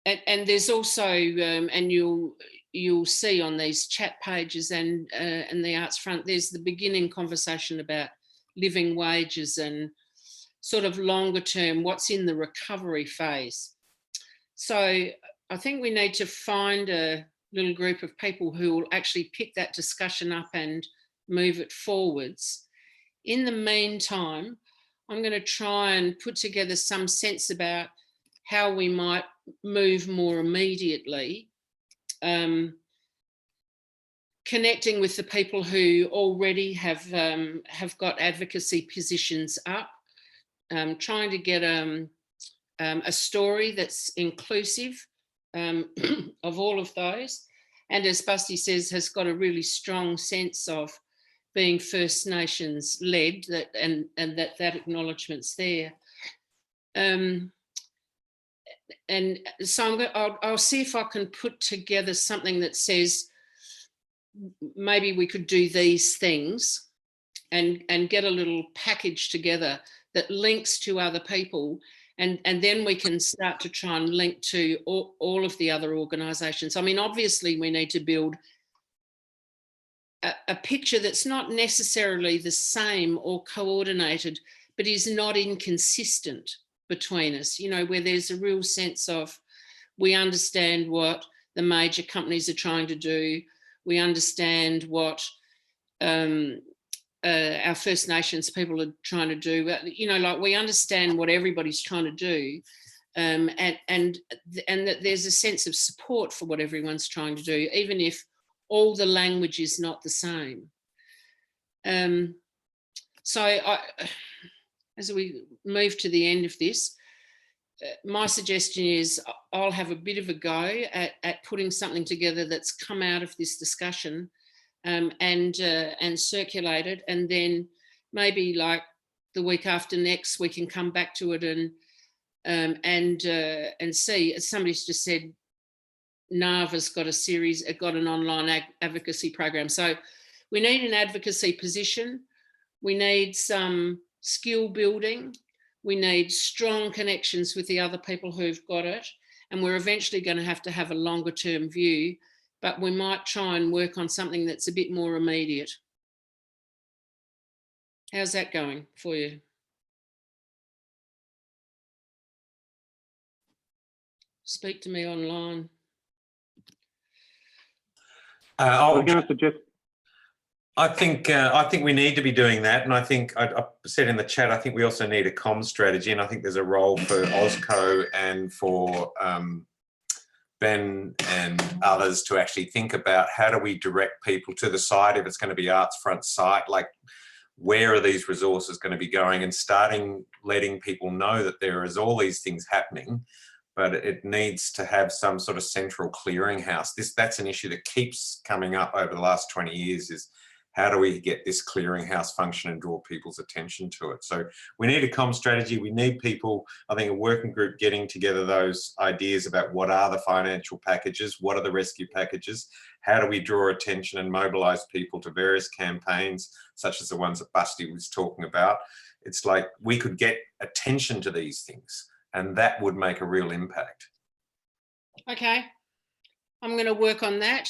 there's also, and you'll see on these chat pages and the arts front, there's the beginning conversation about living wages and sort of longer term, what's in the recovery phase. So I think we need to find a little group of people who will actually pick that discussion up and move it forwards. In the meantime, I'm going to try and put together some sense about how we might move more immediately, connecting with the people who already have got advocacy positions up, trying to get a story that's inclusive of all of those, and as Busty says, has got a really strong sense of being First Nations led, and that acknowledgement's there. And so I'll see if I can put together something that says maybe we could do these things and get a little package together that links to other people, and then we can start to try and link to all of the other organisations. I mean, obviously we need to build a picture that's not necessarily the same or coordinated, but is not inconsistent between us, you know, where there's a real sense of we understand what the major companies are trying to do, we understand what our First Nations people are trying to do, you know, like we understand what everybody's trying to do, and that there's a sense of support for what everyone's trying to do, even if all the language is not the same. So as we move to the end of this, my suggestion is I'll have a bit of a go at putting something together that's come out of this discussion, and circulate it, and then maybe like the week after next we can come back to it and see. As somebody's just said, NAVA's got an online advocacy program. So we need an advocacy position. We need some skill building. We need strong connections with the other people who've got it. And we're eventually going to have a longer term view, but we might try and work on something that's a bit more immediate. How's that going for you? Speak to me online. I was going to suggest. I think we need to be doing that, and I think I said in the chat, I think we also need a comms strategy, and I think there's a role for OSCO and for Ben and others to actually think about how do we direct people to the site if it's going to be arts front site, like where are these resources going to be going, and starting letting people know that there is all these things happening. But it needs to have some sort of central clearinghouse. That's an issue that keeps coming up over the last 20 years, is How do we get this clearinghouse function and draw people's attention to it? So we need a comm strategy. We need people, I think, a working group getting together those ideas about what are the financial packages, what are the rescue packages, how do we draw attention and mobilize people to various campaigns, such as the ones that Busty was talking about. It's like we could get attention to these things, and that would make a real impact. Okay, I'm going to work on that.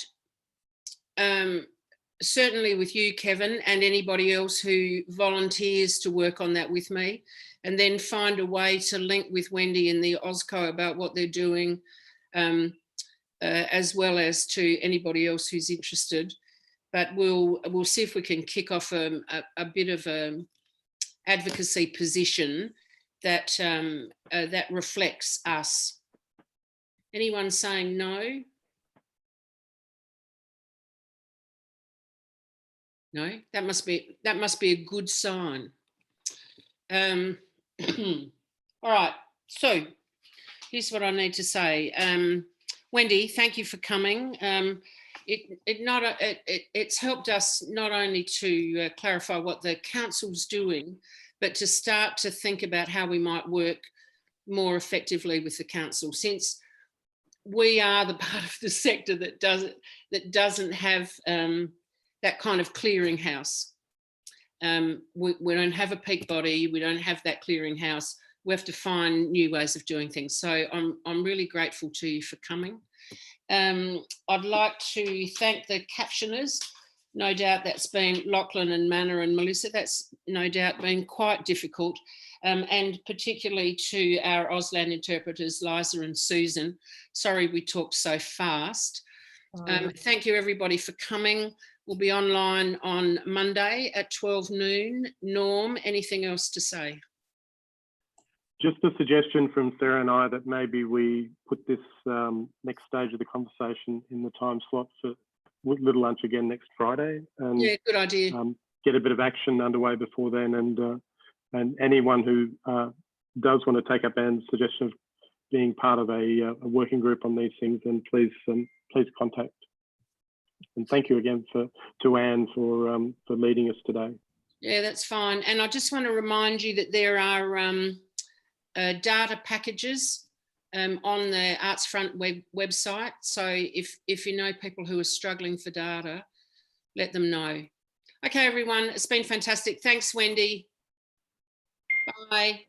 Certainly with you, Kevin, and anybody else who volunteers to work on that with me, and then find a way to link with Wendy and the OSCO about what they're doing, as well as to anybody else who's interested. But we'll see if we can kick off a bit of advocacy position that that reflects us. Anyone saying no? No, that must be a good sign. All right, so here's what I need to say. Wendy, thank you for coming. It's helped us not only to clarify what the council's doing, but to start to think about how we might work more effectively with the council, since we are the part of the sector that doesn't have that kind of clearinghouse. We don't have a peak body, we don't have that clearinghouse. We have to find new ways of doing things. So I'm really grateful to you for coming. I'd like to thank the captioners. No doubt that's been Lachlan and Manna and Melissa. That's no doubt been quite difficult. And particularly to our Auslan interpreters, Liza and Susan. Sorry we talked so fast. Thank you everybody for coming. We'll be online on Monday at 12 noon. Norm, anything else to say? Just a suggestion from Sarah and I that maybe we put this next stage of the conversation in the time slot for Little Lunch again next Friday. And, yeah, good idea. Get a bit of action underway before then, and anyone who does want to take up Anne's suggestion of being part of a working group on these things, then please contact. And thank you again to Anne for leading us today. Yeah, that's fine. And I just want to remind you that there are data packages on the Arts Front website. So if you know people who are struggling for data, let them know. Okay, everyone, it's been fantastic. Thanks, Wendy. Bye.